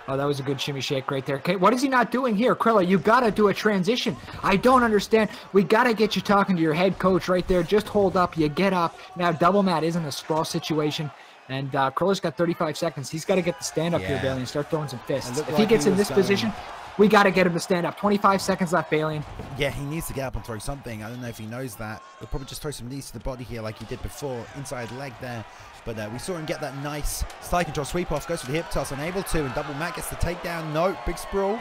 Oh, that was a good shimmy shake right there. Okay, what is he not doing here? Kriller, you got to do a transition. I don't understand. We got to get you talking to your head coach right there. Just hold up. You get up. Now, double mat is in a sprawl situation, and Kriller's got 35 seconds. He's got to get the stand-up here, Bailey, and start throwing some fists. If he gets in this position, we got to get him to stand up. 25 seconds left, Bailey. Yeah, he needs to get up and throw something. I don't know if he knows that. He'll probably just throw some knees to the body here like he did before. Inside leg there. But we saw him get that nice side control sweep off. Goes for the hip toss, unable to. And double mat gets the takedown. No, big sprawl.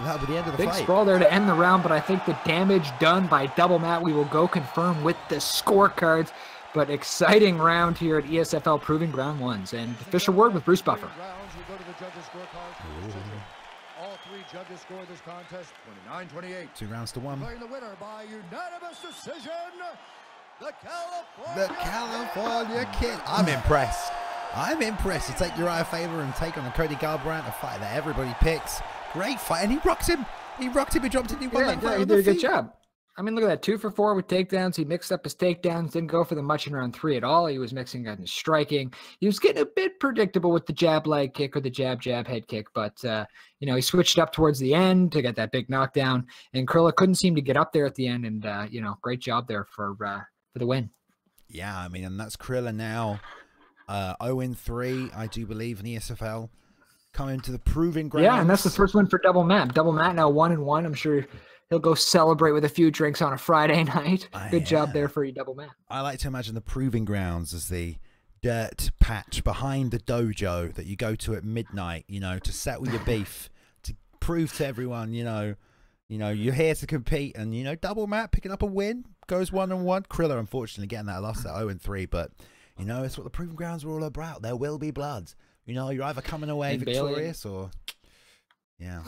That'll be the end of the fight. Big sprawl there to end the round, but I think the damage done by double mat, we will go confirm with the scorecards. But exciting round here at ESFL Proving Ground 1s. And official word with Bruce Buffer. All 3 judges score this contest 29-28. 2 rounds to 1. Playing the winner by unanimous decision, the California Kid. I'm impressed. I'm impressed to take Uriah Faber and take on the Cody Garbrandt, a fight that everybody picks. Great fight, and he rocked him. He rocked him. He dropped it. He won that fight. He did a good job. I mean, look at that. 2 for 4 with takedowns. He mixed up his takedowns. Didn't go for the much in round 3 at all. He was mixing out and striking. He was getting a bit predictable with the jab leg kick or the jab head kick, but you know, he switched up towards the end to get that big knockdown. And Kriller couldn't seem to get up there at the end. And you know, great job there for the win. Yeah, I mean, and that's Kriller now 0-3, I do believe, in the ESFL. Coming to the Proving Grounds. Yeah, and that's the first win for Double Mat. Double Mat now 1-1. I'm sure he'll go celebrate with a few drinks on a Friday night. Good job there for you, Double Mat. I like to imagine the Proving Grounds as the dirt patch behind the dojo that you go to at midnight, you know, to settle your beef, to prove to everyone, you know, you're here to compete. And, you know, Double Mat picking up a win, goes 1-1. Kriller, unfortunately, getting that loss at 0-3. But, you know, it's what the Proving Grounds were all about. There will be blood. You know, you're either coming away victorious or, yeah.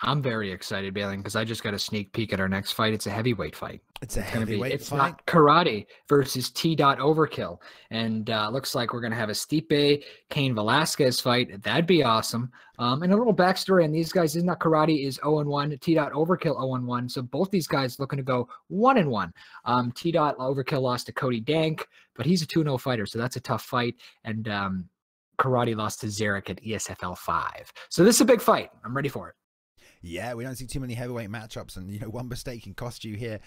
I'm very excited, Bailey, because I just got a sneak peek at our next fight. It's a heavyweight fight. It's a heavyweight fight. It's not karate versus T. Overkill. And looks like we're going to have a Stipe Cain Velasquez fight. That'd be awesome. And a little backstory on these guys is not karate is 0-1, T. Overkill 0-1. So both these guys looking to go 1-1. T. Overkill lost to Cody Dank, but he's a 2-0 fighter, so that's a tough fight. And karate lost to Zarek at ESFL 5. So this is a big fight. I'm ready for it. Yeah, we don't see too many heavyweight matchups, and one mistake can cost you here.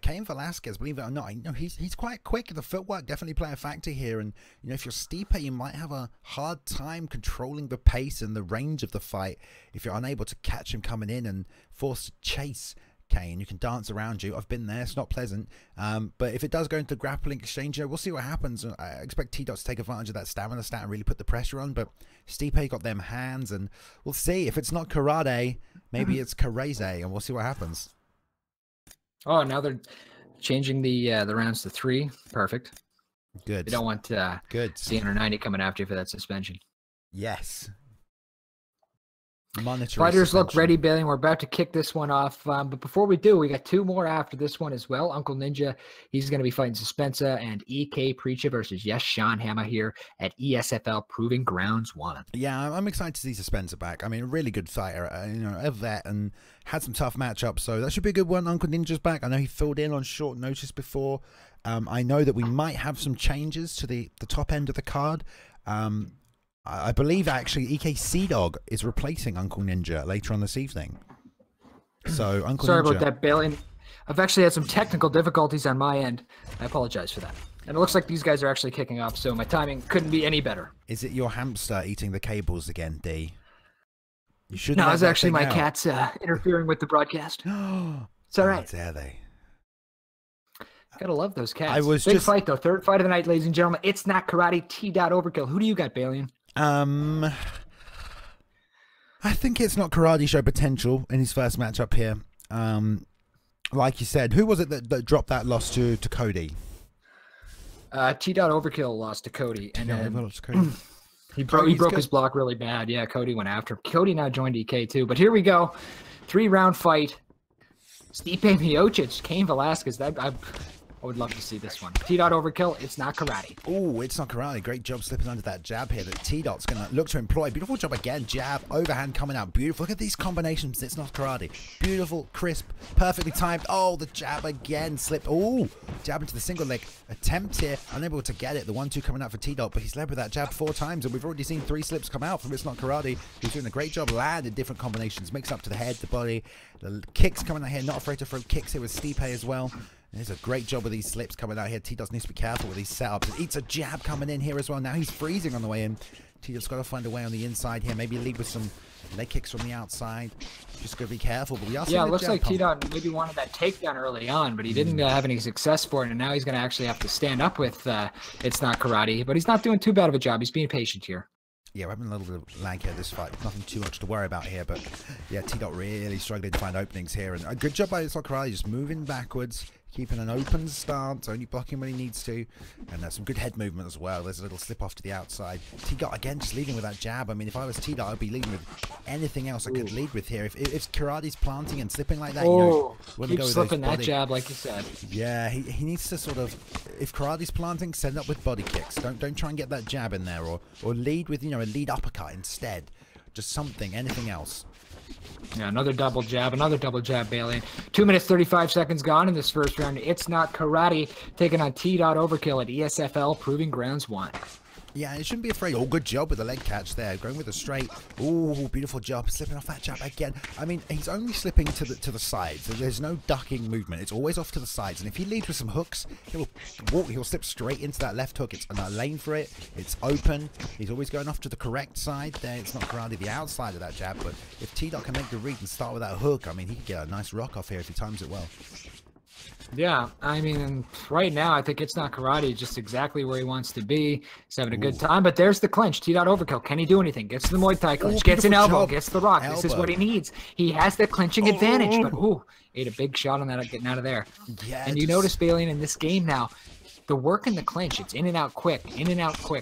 Cain Velasquez, believe it or not, he's quite quick. The footwork definitely play a factor here, and if you're Stipe, you might have a hard time controlling the pace and the range of the fight if you're unable to catch him coming in and forced to chase Cain. You can dance around you. I've been there. It's not pleasant. But if it does go into grappling exchange, we'll see what happens. I expect T-Dot to take advantage of that stamina stat and really put the pressure on. But Stipe got them hands, and we'll see. If it's not karate, maybe it's karate, and we'll see what happens. Oh, now they're changing the rounds to 3. Perfect. Good. You don't want good. C190 coming after you for that suspension. Yes. Fighters suspension. Look ready, Bailey. We're about to kick this one off. But before we do, we got 2 more after this one as well. Uncle Ninja, he's going to be fighting Suspensa, and EK Preacher versus Yes Sean Hammer here at ESFL Proving Grounds 1. Yeah, I'm excited to see Suspensa back. I mean, a really good fighter, a vet, and had some tough matchups, so that should be a good one. Uncle Ninja's back. I know he filled in on short notice before. I know that we might have some changes to the top end of the card. I believe actually EK Dog is replacing Uncle Ninja later on this evening. So Uncle Sorry Ninja. about that, Bailey. I've actually had some technical difficulties on my end. I apologize for that. And it looks like these guys are actually kicking off, so my timing couldn't be any better. Is it your hamster eating the cables again, D? You should. No, it's actually my cats interfering with the broadcast. It's all right. How dare they? Gotta love those cats. I was Big fight though. 3rd fight of the night, ladies and gentlemen. It's not karate. T.Overkill. Who do you got, Bailey? I think it's not karate show potential in his first matchup here. Like you said, who was it that dropped that loss to Cody? T.Overkill lost to Cody, and then he Cody's broke his block really bad. Yeah, Cody went after him. Cody now joined EK too. But here we go, 3-round fight. Stipe Miocic, Cain Velasquez. I would love to see this one. T.Overkill, it's not karate. Oh, it's not karate. Great job slipping under that jab here that T-Dot's going to look to employ. Beautiful job again. Jab, overhand coming out. Beautiful. Look at these combinations. It's not karate. Beautiful, crisp, perfectly timed. Oh, the jab again slipped. Oh, jab into the single leg. Attempt here. Unable to get it. The 1-2 coming out for T-Dot, but he's led with that jab 4 times, and we've already seen 3 slips come out from It's Not Karate. He's doing a great job landing different combinations. Mix up to the head, the body. The kicks coming out here. Not afraid to throw kicks here with Stipe as well. There's a great job with these slips coming out here. T-Dot needs to be careful with these setups. It eats a jab coming in here as well. Now he's freezing on the way in. T-Dot's got to find a way on the inside here. Maybe lead with some leg kicks from the outside. Just got to be careful. But we also it looks like T-Dot maybe wanted that takedown early on, but he didn't have any success for it. And now he's going to actually have to stand up with It's Not Karate. But he's not doing too bad of a job. He's being patient here. Yeah, we're having a little bit of lag here this fight. Nothing too much to worry about here, but yeah, T-Dot really struggling to find openings here. And a good job by It's Not Karate, just moving backwards, keeping an open stance, only blocking when he needs to, and some good head movement as well. There's a little slip off to the outside. T-Dot again just leading with that jab. I mean, if I was T-Dot, I'd be leading with anything else I could lead with here. If karate's planting and slipping like that, keep slipping that jab like you said. Yeah, he needs to sort of, if karate's planting, send up with body kicks. Don't try and get that jab in there, or lead with a lead uppercut instead. Just something, anything else. Yeah, another double jab, Bailey. 2 minutes, 35 seconds gone in this first round. It's Not Karate taking on T.Overkill at ESFL Proving Grounds 1. Yeah, it shouldn't be afraid. Oh, good job with the leg catch there. Going with a straight. Oh, beautiful job. Slipping off that jab again. I mean, he's only slipping to the sides. So there's no ducking movement. It's always off to the sides. And if he leads with some hooks, he'll slip straight into that left hook. It's a lane for it. It's open. He's always going off to the correct side there. It's not karate the outside of that jab. But if T-Dot can make the read and start with that hook, I mean, he could get a nice rock off here if he times it well. Yeah, I mean, right now, I think It's Not Karate just exactly where he wants to be. He's having a good time, but there's the clinch. T.Overkill. Can he do anything? Gets the Muay Thai clinch, gets an elbow, gets the rock. This is what he needs. He has the clinching advantage, but ate a big shot on that getting out of there. Yeah, and you notice, Bailey, in this game now, the work in the clinch, it's in and out quick.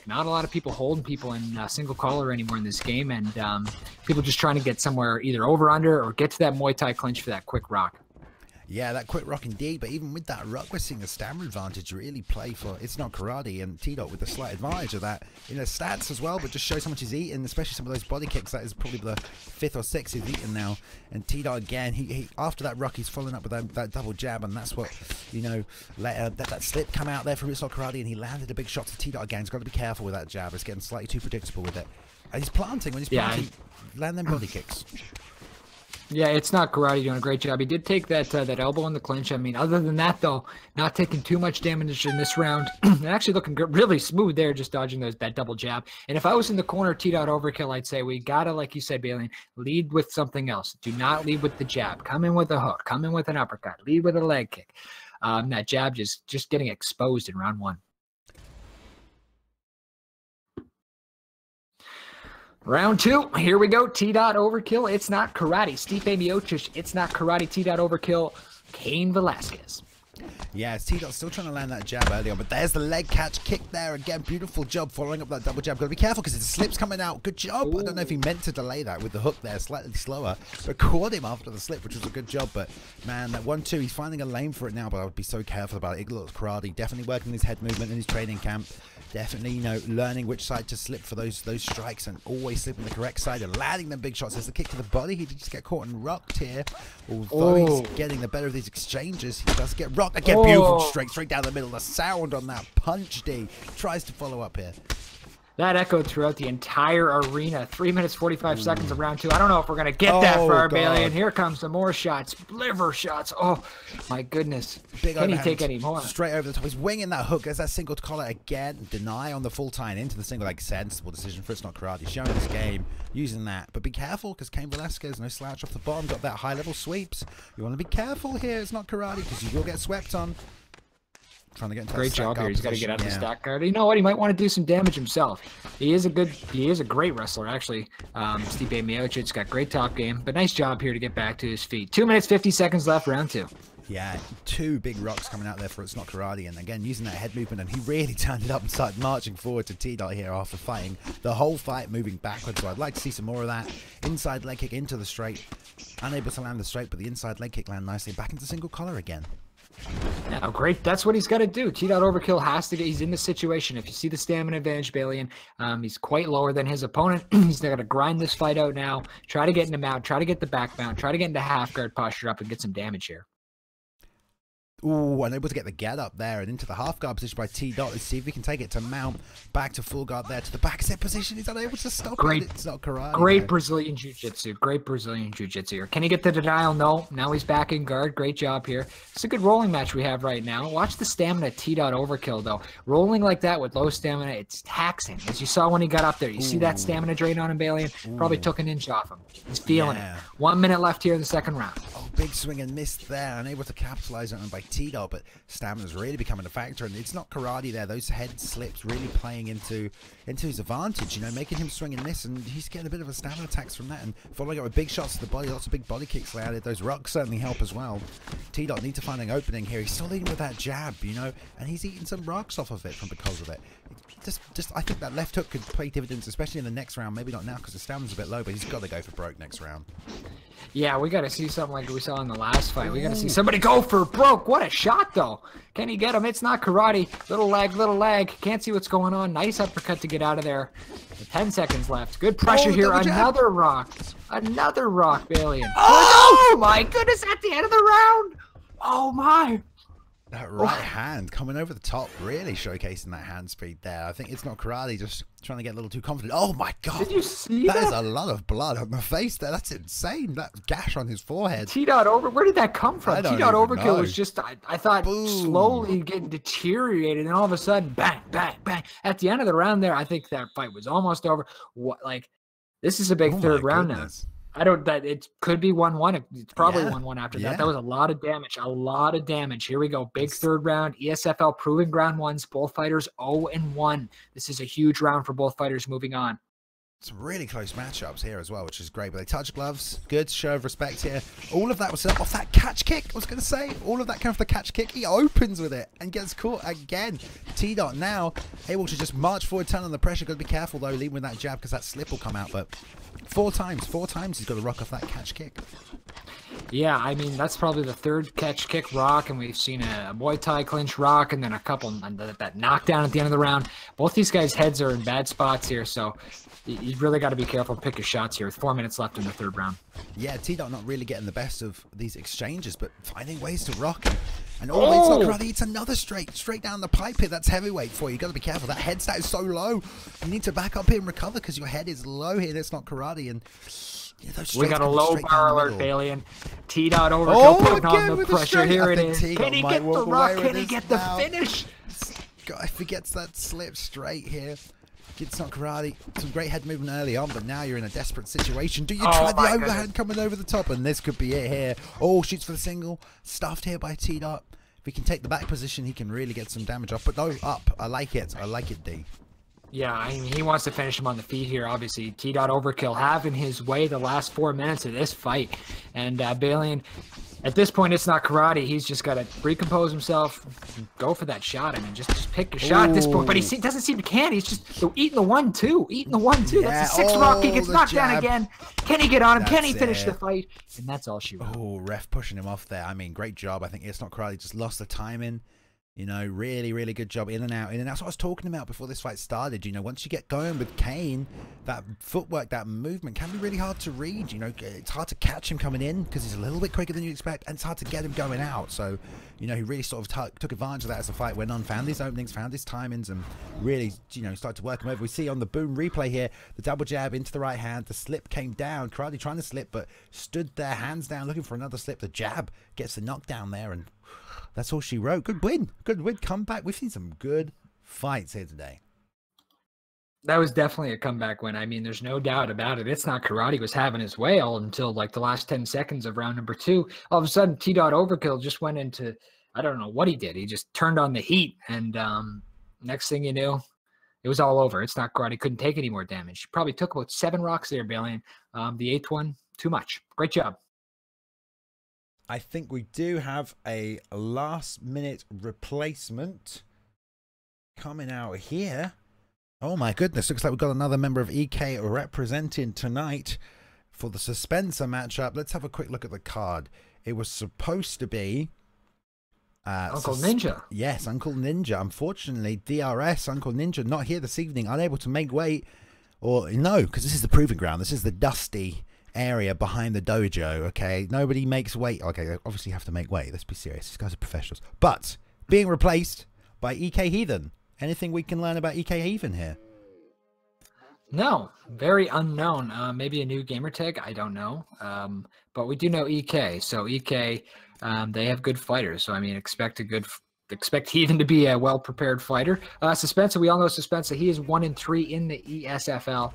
Not a lot of people holding people in single collar anymore in this game, and people just trying to get somewhere either over, under, or get to that Muay Thai clinch for that quick rock. Yeah, that quick rock indeed, but even with that rock, we're seeing a stamina advantage really play for It's Not Karate, and T-Dot with a slight advantage of that in his stats as well, but just shows how much he's eating, especially some of those body kicks. That is probably the 5th or 6th he's eaten now, and T-Dot again, he after that rock, he's following up with that double jab, and that's what, let that slip come out there from It's Not Karate, and he landed a big shot to T-Dot again. He's got to be careful with that jab. It's getting slightly too predictable with it. And he's planting. When he's planting, land them body kicks. Yeah, it's not karate doing a great job. He did take that that elbow in the clinch. I mean, other than that, though, not taking too much damage in this round. And actually looking really smooth there, just dodging that double jab. And if I was in the corner, T-Dot overkill, I'd say we gotta, like you said, Bailey, lead with something else. Do not lead with the jab. Come in with a hook. Come in with an uppercut. Lead with a leg kick. That jab just getting exposed in round 1. Round 2, here we go. T-Dot overkill. It's not karate. Stipe Miocic. It's not karate. T-Dot overkill. Cain Velasquez. Yeah, T-Dot still trying to land that jab early on, but there's the leg catch kick there again. Beautiful job following up that double jab. Got to be careful because the slip's coming out. Good job. Ooh. I don't know if he meant to delay that with the hook there, slightly slower, but caught him after the slip, which was a good job. But man, that 1-2, he's finding a lane for it now, but I would be so careful about it. It looks karate. Definitely working his head movement in his training camp. Definitely, you know, learning which side to slip for those strikes and always slipping the correct side and landing them big shots. There's the kick to the body. He did just get caught and rocked here. Although he's getting the better of these exchanges, he does get rocked. Again, beautiful straight down the middle. The sound on that punch, D. Tries to follow up here. That echoed throughout the entire arena. 3 minutes, 45 seconds of round 2. I don't know if we're going to get that far, Bailey. And here comes some more shots. Liver shots. Oh, my goodness. Big Can he take any more? Straight over the top. He's winging that hook. There's that single collar again. Deny on the full tie into the single leg. Sensible decision for It's Not Karate. Showing this game, using that. But be careful because Cain Velasquez, no slouch off the bottom. Got that high-level sweeps. You want to be careful here. It's not karate because you will get swept on. Trying to get into great job here. He's got to get out of the stack guard. You know what? He might want to do some damage himself. He is a great wrestler, actually. Stipe Miocic's got great top game, but nice job here to get back to his feet. 2 minutes, 50 seconds left, round 2. Yeah, 2 big rocks coming out there for It's Not Karate, and again using that head movement, and he really turned it up and started marching forward to T-Dot here after fighting the whole fight, moving backwards. So I'd like to see some more of that. Inside leg kick into the straight, unable to land the straight, but the inside leg kick land nicely. Back into single collar again. Now, great. That's what he's got to do. T-Dot overkill has to get. He's in the situation. If you see the stamina advantage, Bailey, he's quite lower than his opponent. He's got to grind this fight out now. Try to get him out. Try to get the back mount. Try to get into half guard posture up and get some damage here. Ooh, unable to get the get up there and into the half guard position by T-Dot. Let's see if he can take it to mount. Back to full guard there to the back set position. He's unable to stop it. It's not karate. Great Brazilian Jiu-Jitsu. Great Brazilian Jiu-Jitsu here. Can he get the denial? No. Now he's back in guard. Great job here. It's a good rolling match we have right now. Watch the stamina T-Dot overkill, though. Rolling like that with low stamina, it's taxing. As you saw when he got up there. You see that stamina drain on him, Bailey? Probably took an inch off him. He's feeling it. 1 minute left here in the second round. Oh, big swing and miss there. Unable to capitalize on it by T-Dot, but stamina's really becoming a factor, and it's not karate there. Those head slips really playing into his advantage, you know, making him swing and miss, and he's getting a bit of a stamina tax from that, and following up with big shots to the body. Lots of big body kicks landed. Those rocks certainly help as well. T-Dot needs to find an opening here. He's still leading with that jab, you know, and he's eating some rocks off of it because of it. Just I think that left hook could play dividends, especially in the next round. Maybe not now because the stamina's a bit low, but he's got to go for broke next round. Yeah, we got to see something like we saw in the last fight. We got to see somebody go for broke. What a shot, though. Can he get him? It's not karate. Little lag. Can't see what's going on. Nice uppercut to get out of there. 10 seconds left. Good pressure here. Another rock. Another rock, Bailey. Oh, my goodness, at the end of the round. Oh, my. That right hand coming over the top, really showcasing that hand speed there. I think It's Not Karate just trying to get a little too confident. Oh my god. Did you see that? That is a lot of blood on the face there. That's insane. That gash on his forehead. T-Dot over. Where did that come from? T-Dot overkill was just, I thought, boom, slowly getting deteriorated, and all of a sudden, bang, bang, bang. At the end of the round there, I think that fight was almost over. What, like, this is a big third round now. It could be 1-1. It's probably 1-1 after that. That was a lot of damage. Here we go. Big third round. ESFL proving ground ones. Both fighters 0-1. This is a huge round for both fighters moving on. Some really close matchups here as well, which is great. But they touch gloves. Good show of respect here. All of that was set up off that catch kick. I was going to say, all of that came off the catch kick. He opens with it and gets caught again. T-Dot now able to just march forward, turn on the pressure. Got to be careful, though, leading with that jab because that slip will come out. But four times he's got to rock off that catch kick. Yeah, I mean, that's probably the third catch kick rock, and we've seen a Muay Thai clinch rock, and then a couple, that knockdown at the end of the round. Both these guys' heads are in bad spots here, so you really got to be careful and pick your shots here with 4 minutes left in the third round. Yeah, T-Dot not really getting the best of these exchanges, but finding ways to rock. And it's not karate. It's another straight down the pipe here. That's heavyweight for you. You got to be careful. That head stat is so low. You need to back up here and recover because your head is low here. That's not karate. And Yeah, those We straights got a coming low straight bar down the alert, middle. Balian. T-Dot overkill, Oh, putting on again the with the pressure. straight. Here I it think is. T-Dot Can he might get the walk away rock? with Can he this get the now. finish? God, if he gets that slip straight here. It's not karate. Some great head movement early on, but now you're in a desperate situation. Do you try the overhand coming over the top? And this could be it here. Oh, shoots for the single. Stuffed here by T-Dot. If he can take the back position, he can really get some damage off. But no, up. I like it. I like it, D. Yeah, I mean, he wants to finish him on the feet here, obviously. T-Dot overkill having his way the last 4 minutes of this fight. And Balian, at this point, it's not karate. He's just got to recompose himself, go for that shot. I mean, just pick a shot at this point. But he doesn't seem to can. He's just eating the 1-2. Eating the 1-2. Yeah. That's a 6 rock. He gets knocked down again. Can he get on him? Can he That's finish it. the fight? And that's all she wrote. Oh, ref pushing him off there. I mean, great job. I think it's not karate. Just lost the timing. You know, really, really good job in and out. And that's what I was talking about before this fight started. You know, once you get going with Kane, that footwork, that movement can be really hard to read. You know, it's hard to catch him coming in because he's a little bit quicker than you expect. And it's hard to get him going out. So, you know, he really sort of took advantage of that as the fight went on. Found his openings, found his timings, and really, you know, started to work him over. We see on the boom replay here, the double jab into the right hand. The slip came down. Karate trying to slip, but stood there, hands down, looking for another slip. The jab gets the knockdown there, and that's all she wrote. Good win. Good win. Comeback. We've seen some good fights here today. That was definitely a comeback win. I mean, there's no doubt about it. It's not karate was having his way all until like the last 10 seconds of round number 2. All of a sudden, T-Dot overkill just went into, I don't know what he did. He just turned on the heat. And next thing you knew, it was all over. It's not karate. Couldn't take any more damage. Probably took about 7 rocks there, Balian. The 8th one, too much. Great job. I think we do have a last-minute replacement coming out here. Oh, my goodness. Looks like we've got another member of EK representing tonight for the Suspenser matchup. Let's have a quick look at the card. It was supposed to be Uncle Ninja. Yes, Uncle Ninja. Unfortunately, DRS, Uncle Ninja, not here this evening, unable to make weight. Or, no, because this is the proving ground. This is the dusty area behind the dojo, okay? Nobody makes weight. Okay, they obviously have to make weight. Let's be serious. These guys are professionals. But being replaced by EK Heathen. Anything we can learn about EK Heathen here? No, very unknown. Maybe a new gamer tag. I don't know. But we do know EK. So EK, they have good fighters. So I mean, expect Heathen to be a well-prepared fighter. Suspensa, we all know Suspensa. He is 1-3 in the ESFL.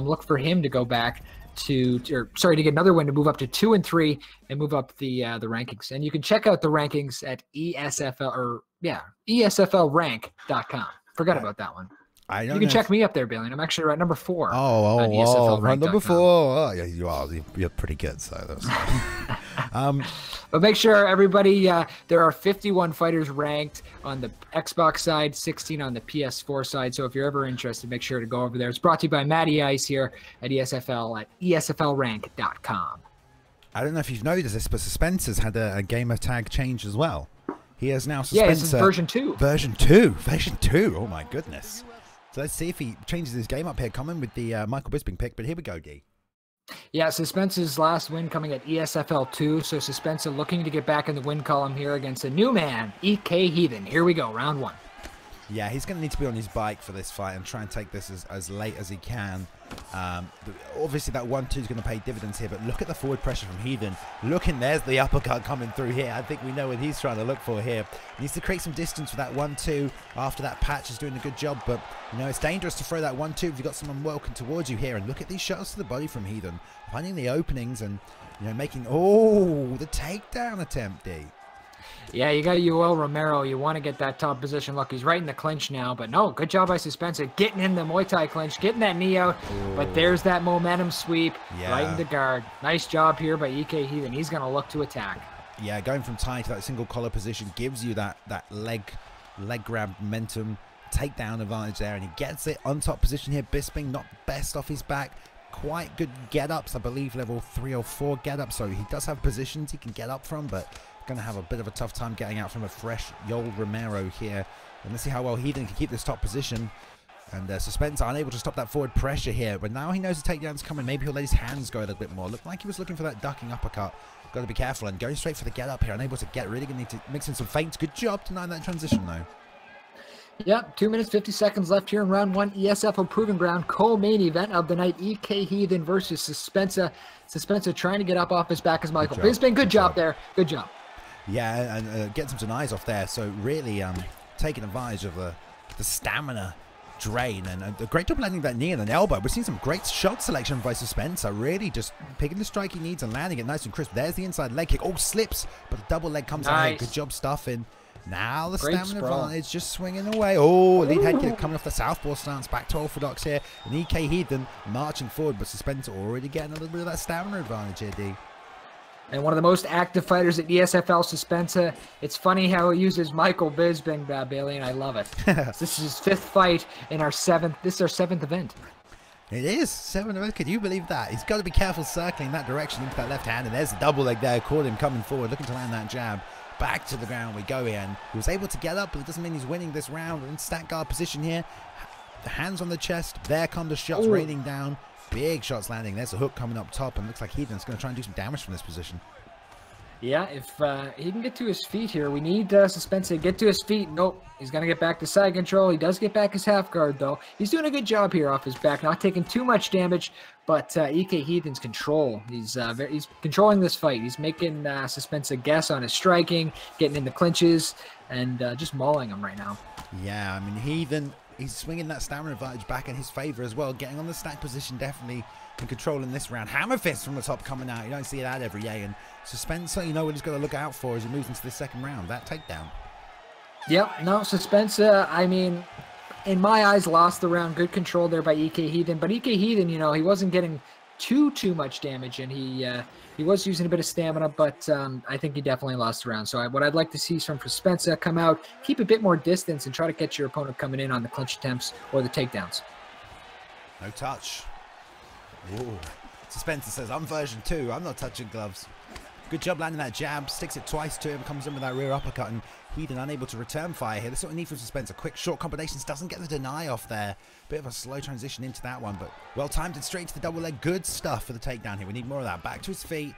Look for him to go back to get another win to move up to 2-3 and move up the rankings. And you can check out the rankings at ESFLrank.com. Forgot about that one. I don't you can check me up there, Balian. I'm actually right number 4. Right number 4. Oh, yeah, you are. You're pretty good. So that's but make sure everybody, there are 51 fighters ranked on the Xbox side, 16 on the PS4 side. So if you're ever interested, make sure to go over there. It's brought to you by Matty Ice here at ESFL at ESFLrank.com. I don't know if you've noticed this, but Suspenser's had a gamer tag change as well. He has now Suspenser. Yeah, this is version 2. Version 2. Version 2. Oh, my goodness. So let's see if he changes his game up here, coming with the Michael Bisping pick. But here we go, D. Yeah, Suspense's last win coming at ESFL 2. So Suspense looking to get back in the win column here against a new man, EK Heathen. Here we go, round 1. Yeah, he's going to need to be on his bike for this fight and try and take this as late as he can. Obviously, that 1-2 is going to pay dividends here, but look at the forward pressure from Heathen. There's the uppercut coming through here. I think we know what he's trying to look for here. He needs to create some distance for that 1-2 after that patch is doing a good job, but, you know, it's dangerous to throw that 1-2 if you've got someone working towards you here. And look at these shots to the body from Heathen, finding the openings and, you know, making, the takedown attempt, D. Yeah, you got Yoel Romero. You want to get that top position. Look, he's right in the clinch now. But no, good job by Suspensa. Getting in the Muay Thai clinch, getting that knee out. Ooh. But there's that momentum sweep right into guard. Nice job here by EK Heathen. He's going to look to attack. Yeah, going from tie to that single collar position gives you that leg grab momentum, takedown advantage there. And he gets it on top position here. Bisping not best off his back. Quite good get-ups, I believe, level 3 or 4 get-ups. So he does have positions he can get up from, but going to have a bit of a tough time getting out from a fresh Yoel Romero here. And let's see how well Heathen can keep this top position. And Suspense unable to stop that forward pressure here. But now he knows the takedown's coming. Maybe he'll let his hands go a little bit more. Looked like he was looking for that ducking uppercut. Got to be careful. And going straight for the get up here. Unable to get. Really going to need to mix in some feints. Good job denying that transition though. Yep, 2 minutes, 50 seconds left here in round one. ESFL Proving Ground, co-main event of the night. EK Heathen versus Suspensa. Suspensa trying to get up off his back as Michael Bisping. Good job there. Good job. Yeah, and getting some denies off there. So really taking advantage of the stamina drain, and a great job landing that knee and an elbow. We're seeing some great shot selection by Suspensa, really just picking the strike he needs and landing it nice and crisp. There's the inside leg kick. Oh, slips, but the double leg comes out. Good job stuffing. Now the stamina advantage just swinging away. Oh, lead head kick coming off the southpaw stance, back to orthodox here. And EK Heathen marching forward, but Suspensa already getting a little bit of that stamina advantage here, D. And one of the most active fighters at ESFL, Suspensa. It's funny how he uses Michael Bisping, Bailey, and I love it. This is his 5th fight in our 7th. This is our 7th event. It is 7 events. Can you believe that? He's got to be careful circling that direction into that left hand, and there's the double leg there. Caught him coming forward, looking to land that jab. Back to the ground we go in. He was able to get up, but it doesn't mean he's winning this round. We're in stack guard position here. The hands on the chest. There come the shots raining down. Big shots landing. There's a hook coming up top, and looks like Heathen's going to try and do some damage from this position. Yeah, if he can get to his feet here, we need Suspensa to get to his feet. Nope, he's going to get back to side control. He does get back his half guard, though. He's doing a good job here off his back, not taking too much damage, but EK Heathen's control. He's controlling this fight. He's making Suspensa guess on his striking, getting in the clinches, and just mauling him right now. Yeah, I mean, Heathen, he's swinging that stamina advantage back in his favor as well, getting on the stack position definitely and controlling this round. Hammer fist from the top coming out. You don't see that every day. And Suspensa, you know what he's got to look out for as he moves into the second round. That takedown. Yep. No, Suspensa, I mean, in my eyes, lost the round. Good control there by EK Heathen. But EK Heathen, you know, he wasn't getting too much damage, and he was using a bit of stamina, but I think he definitely lost the round. So what I'd like to see is from Suspensa come out, keep a bit more distance, and try to catch your opponent coming in on the clinch attempts or the takedowns. No touch. Ooh. Suspensa says, I'm version 2. I'm not touching gloves. Good job landing that jab. Sticks it twice to him. Comes in with that rear uppercut. And Heathen unable to return fire here. That's what we need from Suspensa. Quick, short combinations. Doesn't get the deny off there. Bit of a slow transition into that one. But well timed and straight to the double leg. Good stuff for the takedown here. We need more of that. Back to his feet.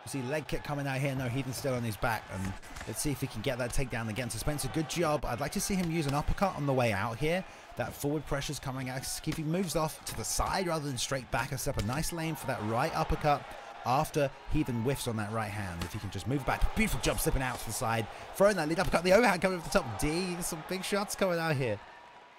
You see leg kick coming out here. No, Heathen's still on his back. And let's see if he can get that takedown again. Suspensa, good job. I'd like to see him use an uppercut on the way out here. That forward pressure's coming out. If he moves off to the side rather than straight back, a step a nice lane for that right uppercut after Heathen whiffs on that right hand. If he can just move back. Beautiful job slipping out to the side. Throwing that lead uppercut. The overhand coming off the top. D. There's some big shots coming out here.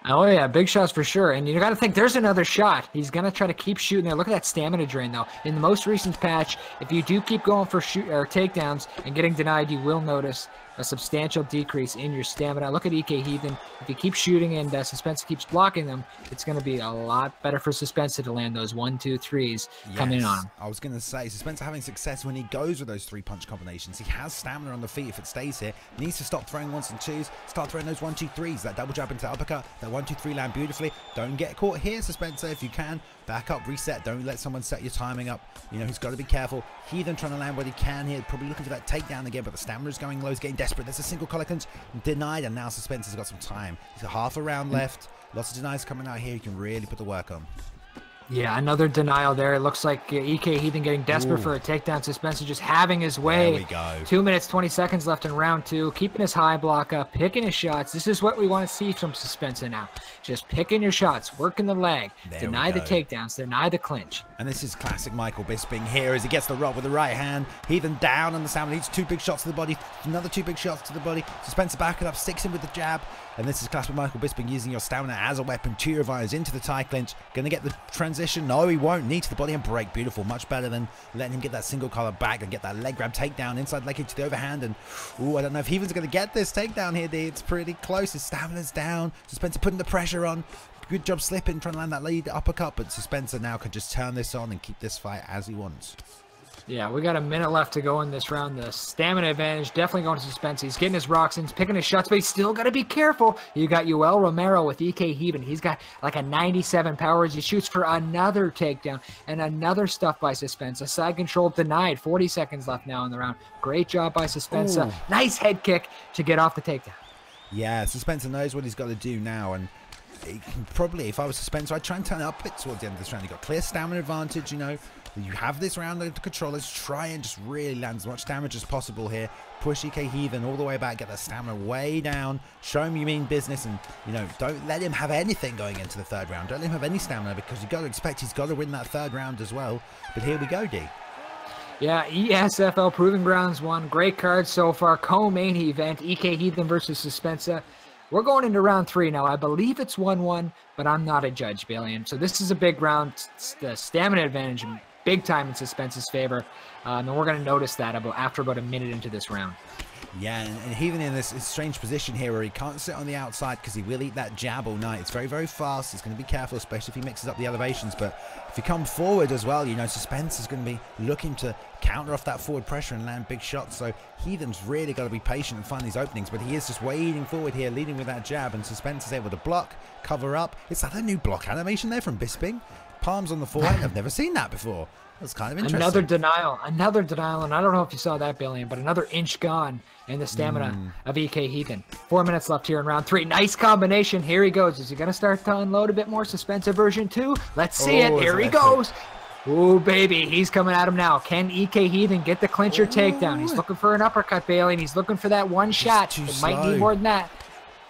Oh, yeah, big shots for sure. And you got to think there's another shot. He's going to try to keep shooting there. Look at that stamina drain, though. In the most recent patch, if you do keep going for takedowns and getting denied, you will notice a substantial decrease in your stamina. Look at EK Heathen. If you keep shooting and Suspensa keeps blocking them, it's going to be a lot better for Suspensa to land those 1, 2, 3s coming in on him. I was going to say, Suspensa having success when he goes with those 3-punch combinations. He has stamina on the feet if it stays here. He needs to stop throwing 1s and 2s, start throwing those 1, 2, 3s. That double jab into uppercut, that 1, 2, 3 land beautifully. Don't get caught here, Suspensa, if you can. Back up, reset. Don't let someone set your timing up. You know, he's got to be careful. Heathen trying to land what he can here. Probably looking for that takedown again, but the stamina's going low. He's getting desperate. There's a single collar clinch denied, and now Suspensa's got some time. He's got half a round left. Lots of denies coming out here. You can really put the work on. Yeah, another denial there. It looks like EK Heathen getting desperate for a takedown. Suspensa just having his way. There we go. 2 minutes, 20 seconds left in round 2. Keeping his high block up, picking his shots. This is what we want to see from Suspensa now. Just picking your shots, working the leg, deny the takedowns, deny the clinch. And this is classic Michael Bisping here as he gets the rock with the right hand. Heathen down on the stamina. Needs 2 big shots to the body. Another 2 big shots to the body. Suspensa backing up, sticks him with the jab. And this is classic Michael Bisping using your stamina as a weapon to your advantage into the tie clinch. Going to get the transition. No, he won't. Knee to the body and break. Beautiful. Much better than letting him get that single collar back and get that leg grab takedown. Inside leg kick to the overhand. And, ooh, I don't know if Heathen's going to get this takedown here, D. It's pretty close. His stamina's down. Suspensa putting the pressure on. Good job slipping, trying to land that lead uppercut. But Suspensa now can just turn this on and keep this fight as he wants. Yeah, we got a minute left to go in this round. The stamina advantage definitely going to Suspensa. He's getting his rocks in, he's picking his shots, but he's still got to be careful. You got Yoel Romero with EK Heathen. He's got like a 97 power as he shoots for another takedown and another stuff by Suspensa. Side control denied. 40 seconds left now in the round. Great job by Suspensa. Nice head kick to get off the takedown. Yeah, Suspensa knows what he's got to do now, and he can probably, if I was Spencer, I'd try and turn it up a bit towards the end of this round. You've got clear stamina advantage, you know. You have this round under control. Let's try and just really land as much damage as possible here. Push EK Heathen all the way back, get that stamina way down. Show him you mean business, and, you know, don't let him have anything going into the third round. Don't let him have any stamina, because you've got to expect he's got to win that third round as well. But here we go, D. Yeah, ESFL Proving Grounds 1. Great card so far. Co-main event, EK Heathen versus Suspensa. We're going into round 3 now. I believe it's 1-1, but I'm not a judge, Balian. So this is a big round. The stamina advantage big time in Suspense's favor. And we're going to notice that after about a minute into this round. Yeah, and Heathen in this strange position here where he can't sit on the outside because he will eat that jab all night. It's very, very fast. He's going to be careful, especially if he mixes up the elevations. But if you come forward as well, you know, Suspense is going to be looking to counter off that forward pressure and land big shots. So Heathen's really got to be patient and find these openings. But he is just wading forward here, leading with that jab. And Suspense is able to block, cover up. Is that a new block animation there from Bisping? Palms on the forehead. I've never seen that before. That's kind of interesting. Another denial, and I don't know if you saw that, Billion, but another inch gone in the stamina of EK Heathen. 4 minutes left here in round 3. Nice combination. Here he goes. Is he going to start to unload a bit more Suspense version 2? Let's see it. Here he goes. Ooh, baby. He's coming at him now. Can EK Heathen get the clincher takedown? He's looking for an uppercut, Billion. He's looking for that one shot. It might need more than that.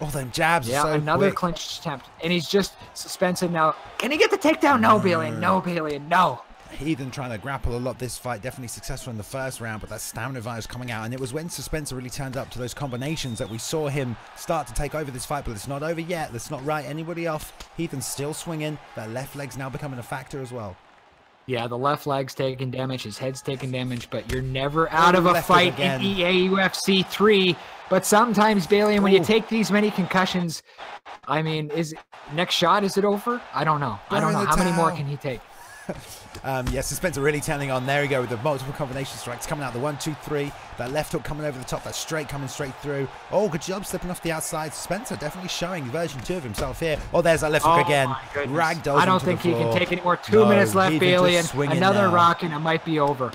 Oh, them jabs are so another quick. clinch attempt. And he's just suspensive now. Can he get the takedown? No, Billion. No, Billion. No. Heathen trying to grapple a lot this fight, definitely successful in the first round, but that stamina advantage coming out, and it was when Suspense really turned up to those combinations that we saw him start to take over this fight. But it's not over yet. Let's not write anybody off. Heathen's still swinging. That left leg's now becoming a factor as well. Yeah, the left leg's taking damage, his head's taking damage, but you're never out of a fight in EA UFC 3. But sometimes, Balian, when you take these many concussions, I mean, next shot, is it over? I don't know. I don't know. How many more can he take? Yeah, Suspense really turning on. There we go with the multiple combination strikes coming out. The 1, 2, 3. That left hook coming over the top. That straight coming straight through. Oh, good job slipping off the outside. Spencer definitely showing version 2 of himself here. Oh, there's that left hook again. Ragdolls. I don't think he can take any more. 2 minutes left, Balian. Another rock and it might be over.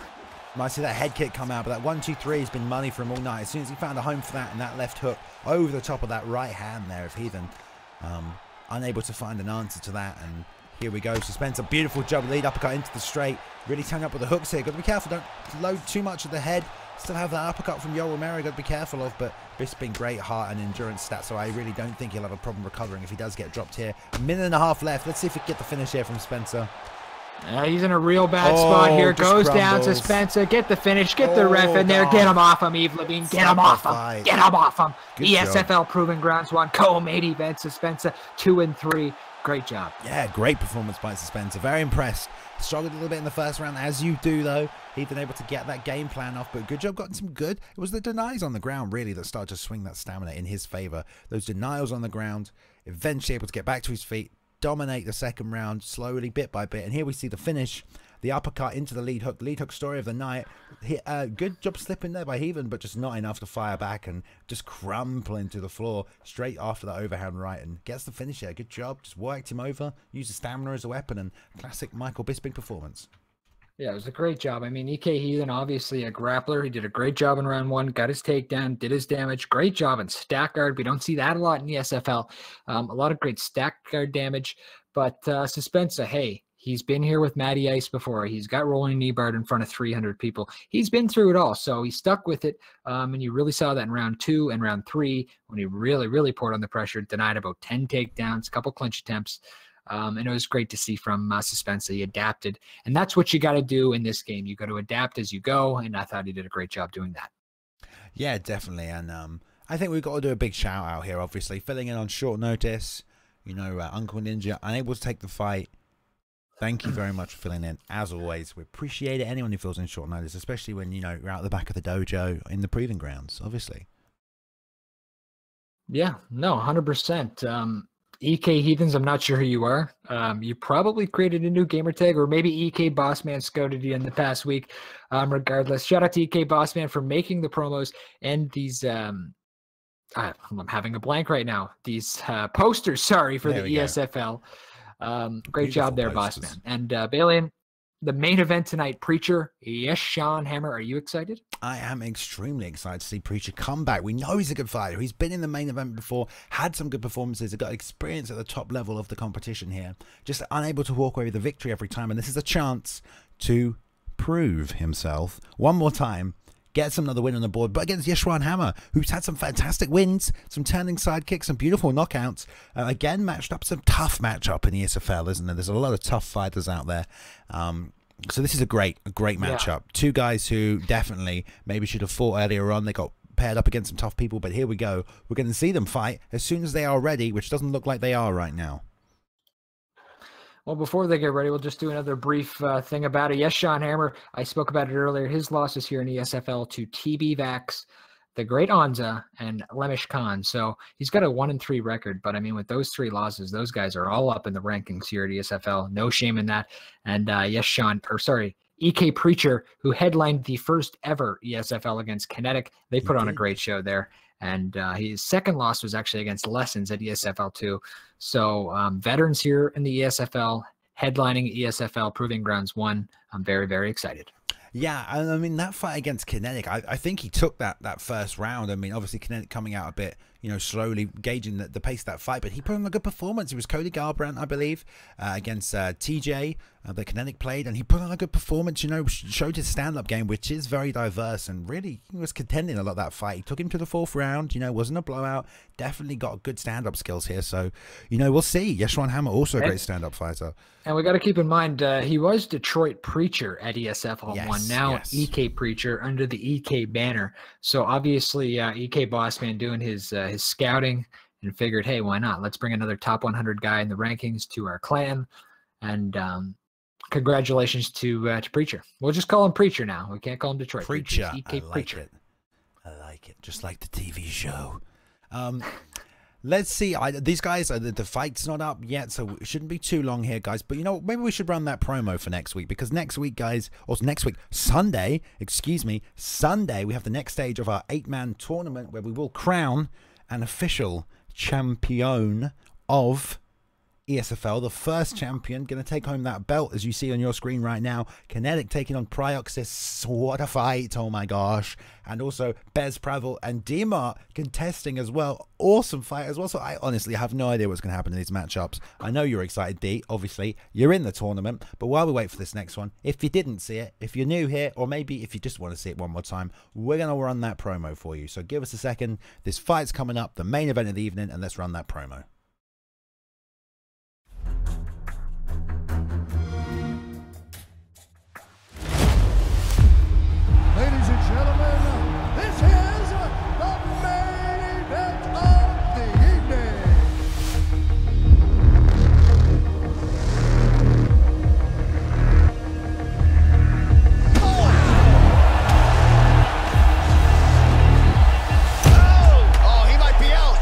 Might see that head kick come out, but that 1, 2, 3 has been money for him all night. As soon as he found a home for that and that left hook over the top of that right hand there of Heathen, unable to find an answer to that. And here we go. Suspense, a beautiful jump lead uppercut into the straight. Really turning up with the hooks here. Got to be careful. Don't load too much of the head. Still have that uppercut from Yo Romero. Got to be careful of. But Bisping, great heart and endurance stats. So I really don't think he'll have a problem recovering if he does get dropped here. A minute and a half left. Let's see if we can get the finish here from Spencer. He's in a real bad spot here. Goes down to Spencer. Get the finish. Get the ref in there. Get him off him, Yves Levine. Get him off him. Get him off him. ESFL Proving Grounds 1. Co-main event. Spencer 2 and 3. Great job. Yeah, great performance by Suspense. Very impressed. Struggled a little bit in the first round, as you do, though. He's been able to get that game plan off, but good job gotten some good. It was the denies on the ground, really, that started to swing that stamina in his favor. Those denials on the ground, eventually able to get back to his feet, dominate the second round slowly, bit by bit. And here we see the finish. The uppercut into the lead hook story of the night. Good job slipping there by Heathen, but just not enough to fire back and just crumpling to the floor straight after that overhand right and gets the finish here. Good job. Just worked him over, used the stamina as a weapon, and classic Michael Bisping performance. Yeah, it was a great job. I mean, EK Heathen, obviously a grappler. He did a great job in round 1, got his takedown, did his damage. Great job in stack guard. We don't see that a lot in the SFL. A lot of great stack guard damage. But Suspensa, hey, he's been here with Matty Ice before. He's got rolling knee guard in front of 300 people. He's been through it all, so he stuck with it. And you really saw that in round 2 and round 3 when he really, really poured on the pressure, denied about 10 takedowns, a couple clinch attempts. And it was great to see from Suspensa. He adapted. And that's what you got to do in this game. You got to adapt as you go, and I thought he did a great job doing that. Yeah, definitely. And I think we've got to do a big shout out here, obviously. Filling in on short notice. You know, Uncle Ninja, unable to take the fight. Thank you very much for filling in. As always, we appreciate it. Anyone who fills in short notice, especially when, you know, you're out the back of the dojo in the proving grounds, obviously. Yeah, no, 100%. EK Heathens, I'm not sure who you are. You probably created a new gamer tag, or maybe EK Bossman scouted you in the past week. Regardless, shout out to EK Bossman for making the promos and these I'm having a blank right now. These posters, sorry, for the ESFL. Great job there, Bossman. And Balian, the main event tonight, Preacher. Yes, Sean Hammer. Are you excited? I am extremely excited to see Preacher come back. We know he's a good fighter. He's been in the main event before, had some good performances, got experience at the top level of the competition here. Just unable to walk away with the victory every time. And this is a chance to prove himself one more time. Gets another win on the board, but against Esfl Hammer, who's had some fantastic wins, some turning side kicks, some beautiful knockouts. Again, matched up some tough matchup in the ESFL, isn't there? There's a lot of tough fighters out there. So this is a great matchup. Yeah. Two guys who definitely maybe should have fought earlier on. They got paired up against some tough people, but here we go. We're going to see them fight as soon as they are ready, which doesn't look like they are right now. Well, before they get ready, we'll just do another brief thing about it. Yes, Sean Hammer, I spoke about it earlier. His losses here in ESFL to TB Vax, the Great Anza, and Lemish Khan. So he's got a 1-3 record, but I mean, with those 3 losses, those guys are all up in the rankings here at ESFL. No shame in that. And yes, EK Preacher, who headlined the first ever ESFL against Kinetic. They put on a great show there. And his second loss was actually against Lessons at ESFL 2. So veterans here in the ESFL, headlining ESFL Proving Grounds 1. I'm very, very excited. Yeah, I mean, that fight against Kinetic, I think he took that first round. I mean, obviously Kinetic coming out a bit, slowly gauging the pace of that fight, but he put on a good performance. It was Cody Garbrandt, I believe, against TJ that Kinetic played, and he put on a good performance, showed his stand-up game, which is very diverse, and really he was contending a lot that fight. He took him to the 4th round, wasn't a blowout, definitely got good stand-up skills here, so, we'll see. Esfl Hammer, also a great stand-up fighter. And we got to keep in mind, he was Detroit Preacher at ESFL 1, now EK Preacher under the EK banner. So obviously, EK Bossman doing his scouting and figured, hey, why not? Let's bring another top 100 guy in the rankings to our clan. And congratulations to Preacher. We'll just call him Preacher now. We can't call him Detroit Preacher. EK Preacher. I like it, just like the TV show. Let's see. These guys, the fight's not up yet, so it shouldn't be too long here, guys. But maybe we should run that promo for next week, because next week, guys, or next week, Sunday, we have the next stage of our 8-man tournament where we will crown an official champion of ESFL, the first champion, going to take home that belt, as you see on your screen right now. Kinetic taking on Prioxis. What a fight. Oh my gosh. And also Bez Pravel and Dmart contesting as well. Awesome fight as well. So I honestly have no idea what's going to happen in these matchups. I know you're excited, D. Obviously, you're in the tournament. But while we wait for this next one, if you didn't see it, if you're new here, or maybe if you just want to see it one more time, we're going to run that promo for you. So give us a second. This fight's coming up, the main event of the evening, and let's run that promo. Ladies and gentlemen, this is the main event of the evening. Oh, he might be out.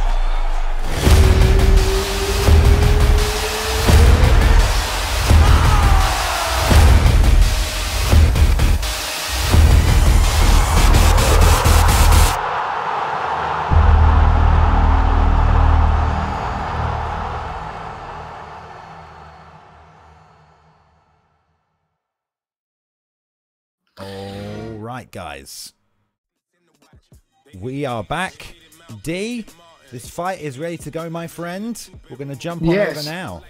All right, guys, we are back. D, this fight is ready to go, my friend. We're going to jump on over now.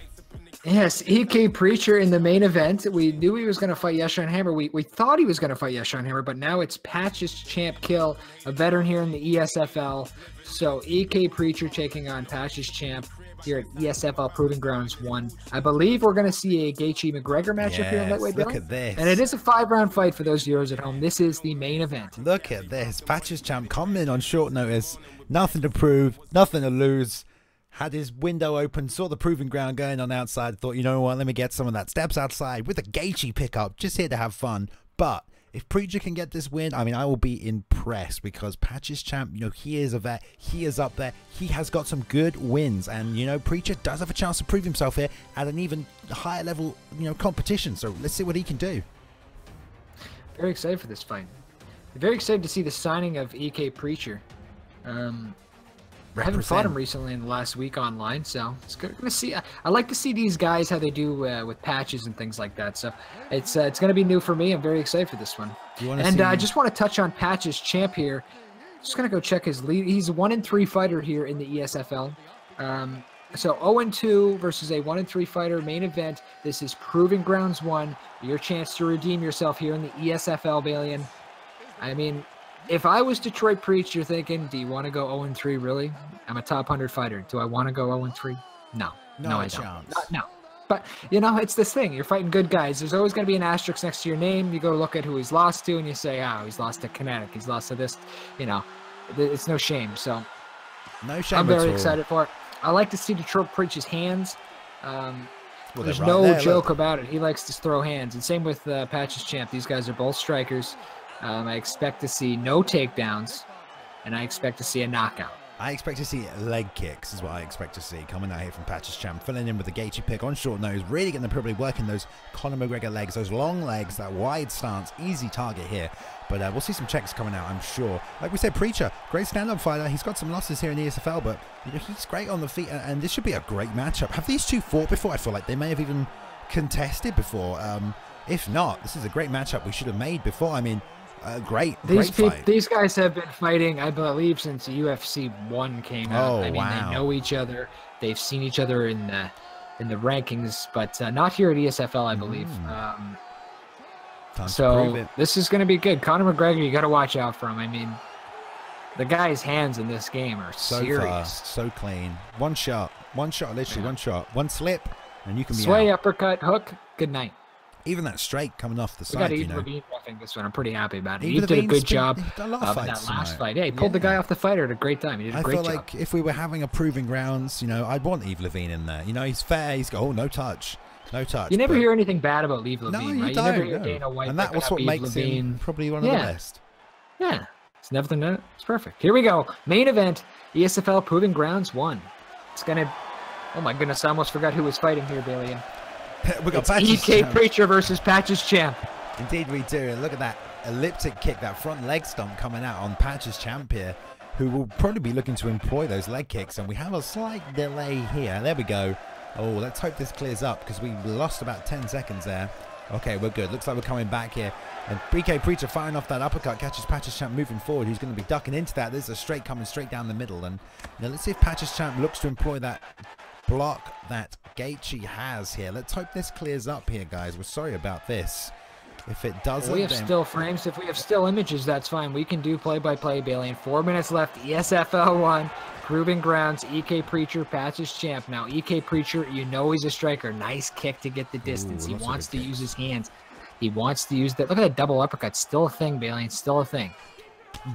Yes, EK Preacher in the main event. We knew he was going to fight Esfl Hammer. We thought he was going to fight Esfl Hammer, but now it's Patch's Champ Kill, a veteran here in the ESFL. So EK Preacher taking on Patch's Champ here at ESFL Proving Grounds 1. I believe we're going to see a Gaethje McGregor matchup here in lightweight. Look at this. And it is a 5-round fight for those viewers at home. This is the main event. Look at this. Patch's Champ coming in on short notice. Nothing to prove, nothing to lose. Had his window open, saw the proving ground going on outside. Thought, you know what, let me get some of that. Steps outside with a Gaethje pickup. Just here to have fun. But if Preacher can get this win, I mean, I will be impressed, because Patch's Champ, he is a vet. He is up there. He has got some good wins. And, Preacher does have a chance to prove himself here at an even higher level, competition. So let's see what he can do. Very excited for this fight. Very excited to see the signing of EK Preacher. I haven't fought him recently in the last week online, so it's good to see. I like to see these guys how they do with patches and things like that. So it's going to be new for me. I'm very excited for this one. And I just want to touch on Patch's champ here. Just going to go check his lead. He's a 1-3 fighter here in the ESFL. So 0-2 versus a 1-3 fighter main event. This is Proving Grounds 1. Your chance to redeem yourself here in the ESFL, Balian. I mean, if I was Detroit Preach, you're thinking, do you want to go 0-3 really? I'm a top 100 fighter. Do I want to go 0-3? No. No, I don't. No. But, you know, it's this thing. You're fighting good guys. There's always going to be an asterisk next to your name. You go look at who he's lost to, and you say, he's lost to Kinetic. He's lost to this. You know, it's no shame. So no shame I'm very excited for it. I like to see Detroit Preach's hands. There's no there, joke about it. He likes to throw hands. And same with Patch's champ. These guys are both strikers. I expect to see no takedowns, and I expect to see a knockout. I expect to see leg kicks is what I expect to see coming out here from Patch's champ, filling in with the Gaethje pick on short nose, really getting the probably working those Conor McGregor legs, those long legs, that wide stance, easy target here. But we'll see some checks coming out, I'm sure. Like we said, Preacher, great stand-up fighter. He's got some losses here in the ESFL, but you know, he's great on the feet, and this should be a great matchup. Have these two fought before? I feel like they may have even contested before. If not, this is a great matchup we should have made before. I mean, great fight. These guys have been fighting, I believe, since UFC 1 came out. I mean, wow. They know each other. They've seen each other in the rankings, but not here at ESFL, I believe. So this is going to be good. Conor McGregor, you got to watch out for him. I mean, the guy's hands in this game are so serious. Fast, so clean. One shot, literally one shot, one slip, and you can be sway, out. Uppercut, hook. Good night. Even that straight coming off the side, got you know. Levine roughing this one. I'm pretty happy about it. He did a good job in that last fight. Yeah, he pulled the guy off the fighter at a great time. He did a great job. I feel like if we were having a Proving Grounds, you know, I'd want Yves Levine in there. You know, he's fair. He's got no touch. No touch. You never hear anything bad about Yves Levine, no, you right? Don't, you never hear Dana White. And that's what makes him probably one of the best. Yeah. It's never done it. It's perfect. Here we go. Main event, ESFL Proving Grounds 1. It's going to... Oh my goodness, I almost forgot who was fighting here, Balian. We got EK Preacher versus Patch's champ. Indeed we do. And look at that elliptic kick, that front leg stomp coming out on Patch's champ here, who will probably be looking to employ those leg kicks. And we have a slight delay here. There we go. Oh, let's hope this clears up because we lost about 10 seconds there. Okay, we're good. Looks like we're coming back here. And EK Preacher firing off that uppercut, catches Patch's champ moving forward. He's going to be ducking into that. There's a straight coming straight down the middle. And you know, let's see if Patch's champ looks to employ that block that Gaethje has here. Let's hope this clears up here, guys. We're sorry about this. If it doesn't, we have still frames. If we have still images, that's fine. We can do play-by-play, Balian. 4 minutes left. ESFL 1. Proving Grounds. EK Preacher, Patch's champ. Now, EK Preacher, you know he's a striker. Nice kick to get the distance. He wants to use his hands. He wants to use that. Look at that double uppercut. Still a thing, Balian. Still a thing.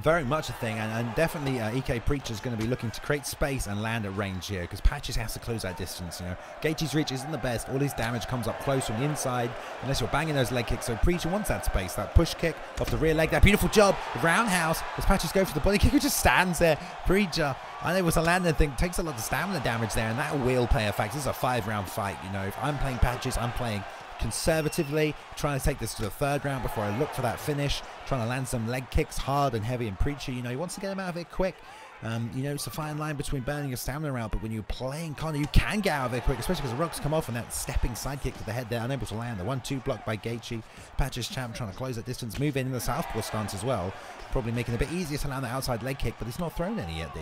Very much a thing, and definitely EK Preacher is going to be looking to create space and land at range here because Patches has to close that distance. You know, Gaethje's reach isn't the best. All his damage comes up close from the inside unless you're banging those leg kicks. So Preacher wants that space, that push kick off the rear leg. That beautiful job, roundhouse as Patches go for the body kick. He just stands there. Preacher unable to land anything, takes a lot of stamina damage there, and that will play a fact. This is a 5-round fight. You know, if I'm playing Patches, I'm playing conservatively, trying to take this to the 3rd round before I look for that finish, trying to land some leg kicks hard and heavy. And Preacher, you know, he wants to get him out of it quick. You know, it's a fine line between burning your stamina out, but when you're playing Conor, you can get out of it quick, especially because the rocks come off and that stepping side kick to the head there, unable to land. The 1-2 blocked by Gaethje. Patch's champ trying to close that distance, move in the southpaw stance as well, probably making it a bit easier to land the outside leg kick, but he's not thrown any yet, D.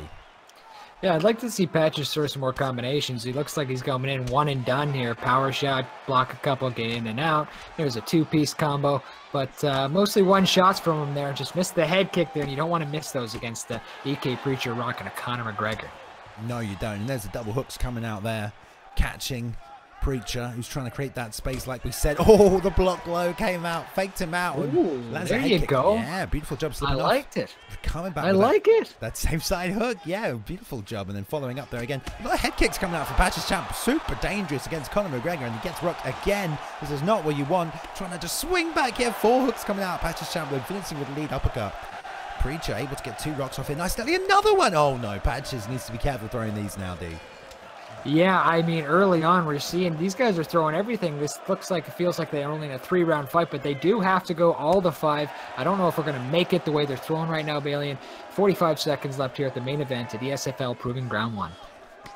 Yeah, I'd like to see Patches throw some more combinations. He looks like he's coming in one and done here. Power shot, block a couple, get in and out. There's a 2-piece combo, but mostly one shots from him there. Just missed the head kick there, and you don't want to miss those against the EK Preacher rocking a Conor McGregor. No, you don't. And there's the double hooks coming out there, catching Preacher, who's trying to create that space like we said. Oh, the block low came out, faked him out. Ooh, there you go. Yeah, beautiful job slipping off. I liked it. Coming back. I like it. That same side hook. Yeah, beautiful job. And then following up there again. A lot of head kicks coming out for Patch's champ. Super dangerous against Conor McGregor. And he gets rocked again. This is not what you want. Trying to just swing back here. 4 hooks coming out. Patch's champ finishing with the lead uppercut. Preacher able to get 2 rocks off here. Nice. Another one. Oh no, Patches needs to be careful throwing these now, D. Yeah, I mean, early on, we're seeing these guys are throwing everything. This looks like, it feels like they're only in a 3-round fight, but they do have to go all to 5. I don't know if we're going to make it the way they're throwing right now, Balian. 45 seconds left here at the main event at the SFL Proving Ground 1.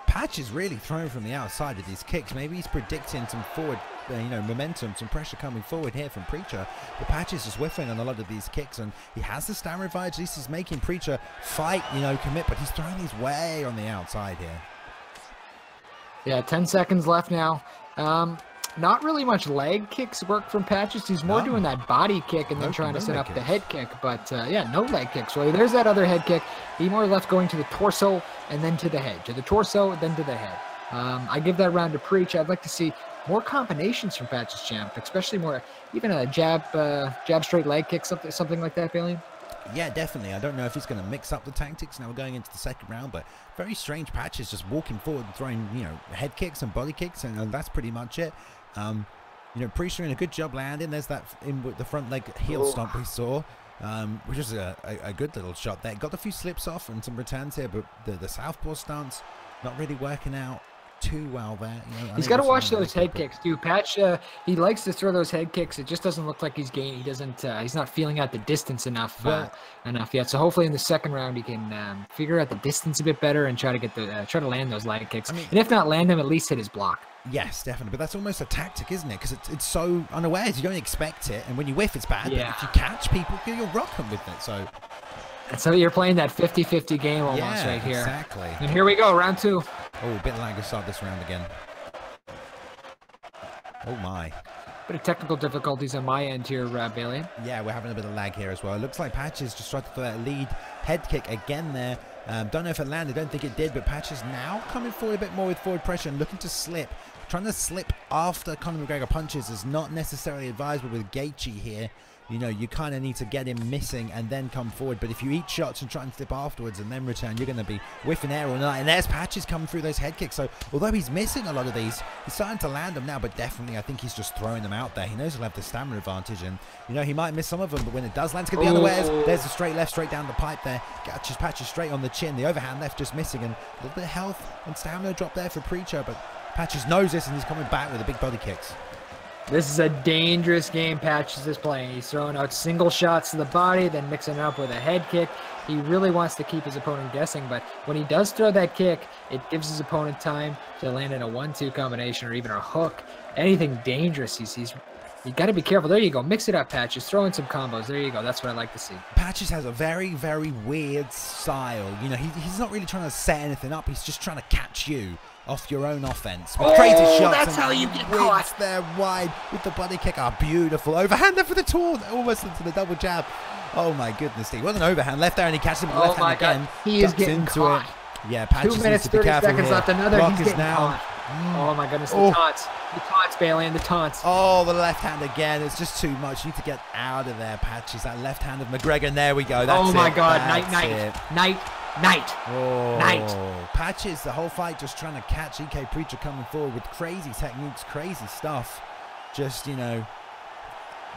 Patch is really throwing from the outside of these kicks. Maybe he's predicting some forward, momentum, some pressure coming forward here from Preacher. But Patch is just whiffing on a lot of these kicks, and he has the stamina advantage. At least he's making Preacher fight, commit, but he's throwing these way on the outside here. Yeah, 10 seconds left now. Not really much leg kicks work from Patches. He's more doing that body kick and then trying to set up the head kick. But yeah, no leg kicks really. There's that other head kick. He more or less going to the torso and then to the head. To the torso, then to the head. I give that round to Preach. I'd like to see more combinations from Patches Champ, especially more, even a jab straight leg kick, something like that, Balian. Yeah, definitely. I don't know if he's going to mix up the tactics. Now we're going into the second round, but very strange. Patches just walking forward and throwing, head kicks and body kicks, and that's pretty much it. Preach doing a good job landing. There's that in with the front leg heel stomp we saw, which is a good little shot there. Got a few slips off and some returns here, but the southpaw stance not really working out too well there. He's got to watch those head kicks too. Patch, he likes to throw those head kicks. It just doesn't look like he's gaining. He doesn't. He's not feeling out the distance enough yet. So hopefully in the second round he can figure out the distance a bit better and try to land those leg kicks. And if not land them, at least hit his block. Yes, definitely. But that's almost a tactic, isn't it? Because it's so unawares. You don't expect it, and when you whiff, it's bad. Yeah. But if you catch people, you're rocking with it. So you're playing that 50-50 game almost right here. Exactly. And here we go, round 2. Oh, a bit like to start this round again. Oh my. Bit of technical difficulties on my end here, Bailey. Yeah, we're having a bit of lag here as well. It looks like Patches just tried to throw that lead head kick again there. Don't know if it landed. Don't think it did, but Patches now coming forward a bit more with forward pressure and looking to slip. Trying to slip after Conor McGregor punches is not necessarily advisable with Gaethje here. You kind of need to get him missing and then come forward. But if you eat shots and try and slip afterwards and then return, you're going to be whiffing air all night. And there's Patches coming through those head kicks. So although he's missing a lot of these, he's starting to land them now. But definitely, I think he's just throwing them out there. He knows he'll have the stamina advantage. And, he might miss some of them. But when it does land, it's going to be unawares. There's the straight left, straight down the pipe there. Catches Patches straight on the chin. The overhand left just missing. And a little bit of health and stamina drop there for Preacher. But Patches knows this and he's coming back with the big body kicks. This is a dangerous game Patches is playing. He's throwing out single shots to the body, then mixing it up with a head kick. He really wants to keep his opponent guessing, but when he does throw that kick, it gives his opponent time to land in a 1-2 combination or even a hook. Anything dangerous, you got to be careful. There you go. Mix it up, Patches. Throw in some combos. There you go. That's what I like to see. Patches has a very, very weird style. He's not really trying to set anything up. He's just trying to catch you off your own offense. With crazy shots. That's how you get caught. There wide with the body kick. Beautiful. Overhand there for the taunt. Almost into the double jab. Oh, my goodness. He wasn't overhand. Left there and he catches him with the left hand again. He is getting caught. Yeah, Patches 2 minutes, needs to be 30 careful seconds here. left. Another. Rock He's is getting now. caught. Oh, my goodness. The taunts. The taunts, Bailey, and the taunts. Oh, the left hand again. It's just too much. You need to get out of there, Patches. That left hand of McGregor. And there we go. That's oh, my it. God. That's Night. Oh, Night. Patches, the whole fight just trying to catch EK Preacher coming forward with crazy techniques, crazy stuff. Just, the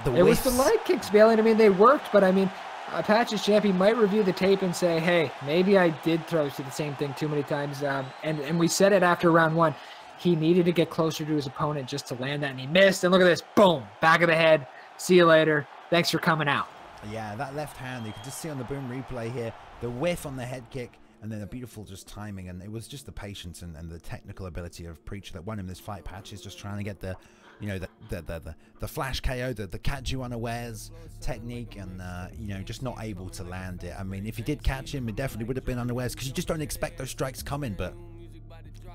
It was the leg kicks, Bailey. I mean, they worked, but I mean, Patches champion might review the tape and say, hey, maybe I did throw to the same thing too many times. And we said it after round 1. He needed to get closer to his opponent just to land that, and he missed. And look at this. Boom. Back of the head. See you later. Thanks for coming out. Yeah, that left hand, you can just see on the boom replay here, the whiff on the head kick, and then a beautiful just timing. And it was just the patience and the technical ability of Preacher that won him this fight. Patches just trying to get the flash KO, the catch you unawares technique, and just not able to land it. I mean, if you did catch him, it definitely would have been unawares because you just don't expect those strikes coming. But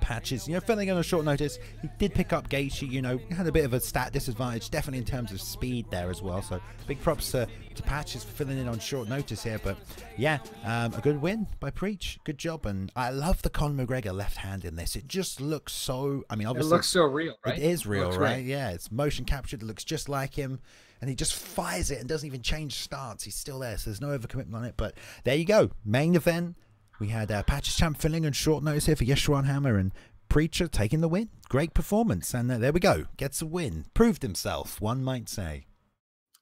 Patches, filling on a short notice, he did pick up Gaethje. Had a bit of a stat disadvantage, definitely in terms of speed there as well. So big props to Patches for filling in on short notice here. But yeah, a good win by Preach. Good job. And I love the Conor McGregor left hand in this. It just looks so, obviously it looks so real, right? It is real, right? Yeah, it's motion captured. It looks just like him. And he just fires it and doesn't even change stance. He's still there, so there's no overcommitment on it. But there you go. Main event. We had Patches champ filling on short notice here for Yeshwan Hammer, and Preacher taking the win. Great performance. And there we go. Gets a win. Proved himself, one might say.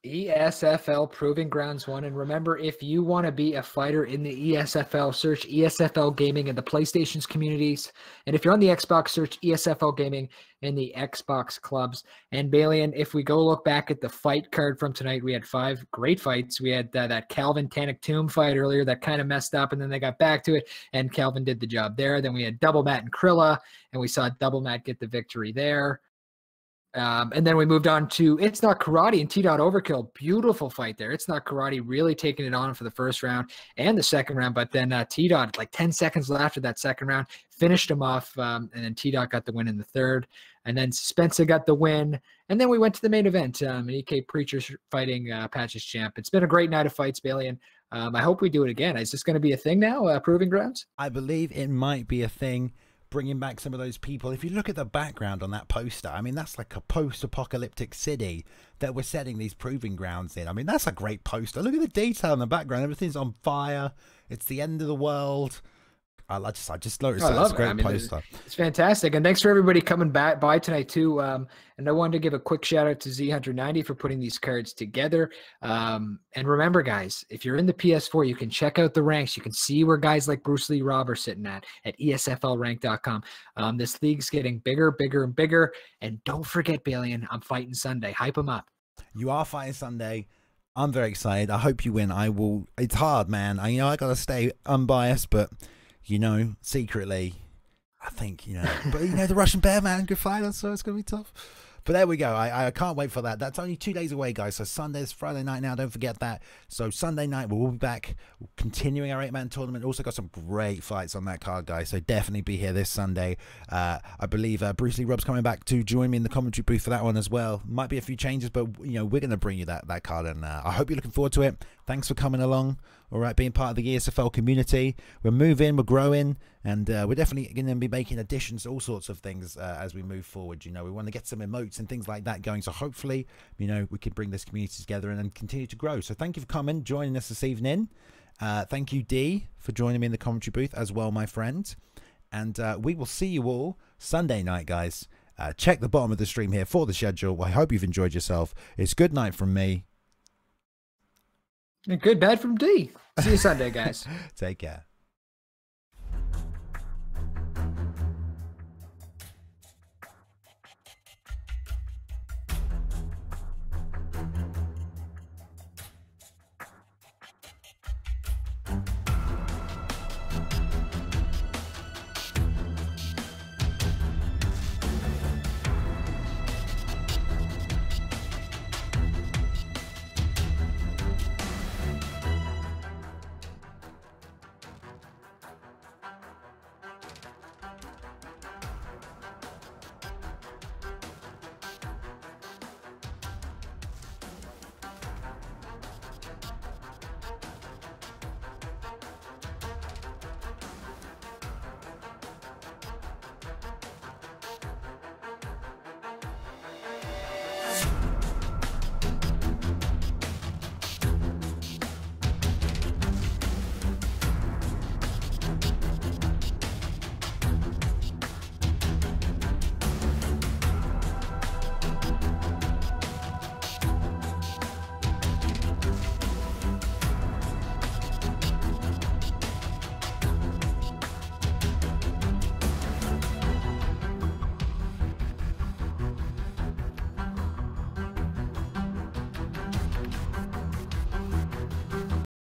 ESFL Proving Grounds 1. And remember, if you want to be a fighter in the ESFL, search ESFL Gaming in the PlayStation's communities. And if you're on the Xbox, search ESFL Gaming in the Xbox clubs. And Balian, if we go look back at the fight card from tonight, we had 5 great fights. We had that Calvin Tannic Tomb fight earlier that kind of messed up, and then they got back to it, and Calvin did the job there. Then we had Double Matt and Krilla, and we saw Double Matt get the victory there. And then we moved on to It's Not Karate and T-Dot Overkill. Beautiful fight there. It's Not Karate really taking it on for the first round and the second round. But then T-Dot, like 10 seconds after that second round, finished him off. And then T-Dot got the win in the third. And then Spencer got the win. And then we went to the main event. EK Preacher's fighting Patches Champ. It's been a great night of fights, Bailey. And I hope we do it again. Is this going to be a thing now, Proving Grounds? I believe it might be a thing. Bringing back some of those people. If you look at the background on that poster, I mean, that's like a post-apocalyptic city that we're setting these proving grounds in. I mean, that's a great poster. Look at the detail in the background. Everything's on fire. It's the end of the world. I just noticed that. It's a great poster. It's fantastic. And thanks for everybody coming back by tonight too. And I wanted to give a quick shout out to Z10090 for putting these cards together. And remember, guys, if you're in the PS4, you can check out the ranks. You can see where guys like Bruce Lee Robb are sitting at ESFLrank.com. This league's getting bigger, bigger, and bigger. And don't forget, Balian, I'm fighting Sunday. Hype them up. You are fighting Sunday. I'm very excited. I hope you win. I will. It's hard, man. I got to stay unbiased, but secretly, I think, but the Russian Bear, man, good fighter, so it's going to be tough. But there we go. I can't wait for that. That's only 2 days away, guys. So Sunday's Friday night now. Don't forget that. So Sunday night, we'll be back continuing our 8-man tournament. Also got some great fights on that card, guys. So definitely be here this Sunday. I believe Bruce Lee Robb's coming back to join me in the commentary booth for that one as well. Might be a few changes, but, we're going to bring you that card. And I hope you're looking forward to it. Thanks for coming along. All right, being part of the ESFL community. We're moving, we're growing, and we're definitely going to be making additions to all sorts of things as we move forward. We want to get some emotes and things like that going. So hopefully, we can bring this community together and continue to grow. So thank you for coming, joining us this evening. Thank you, Dee, for joining me in the commentary booth as well, my friend. And we will see you all Sunday night, guys. Check the bottom of the stream here for the schedule. I hope you've enjoyed yourself. It's good night from me. Good bad from D. See you Sunday, guys. Take care.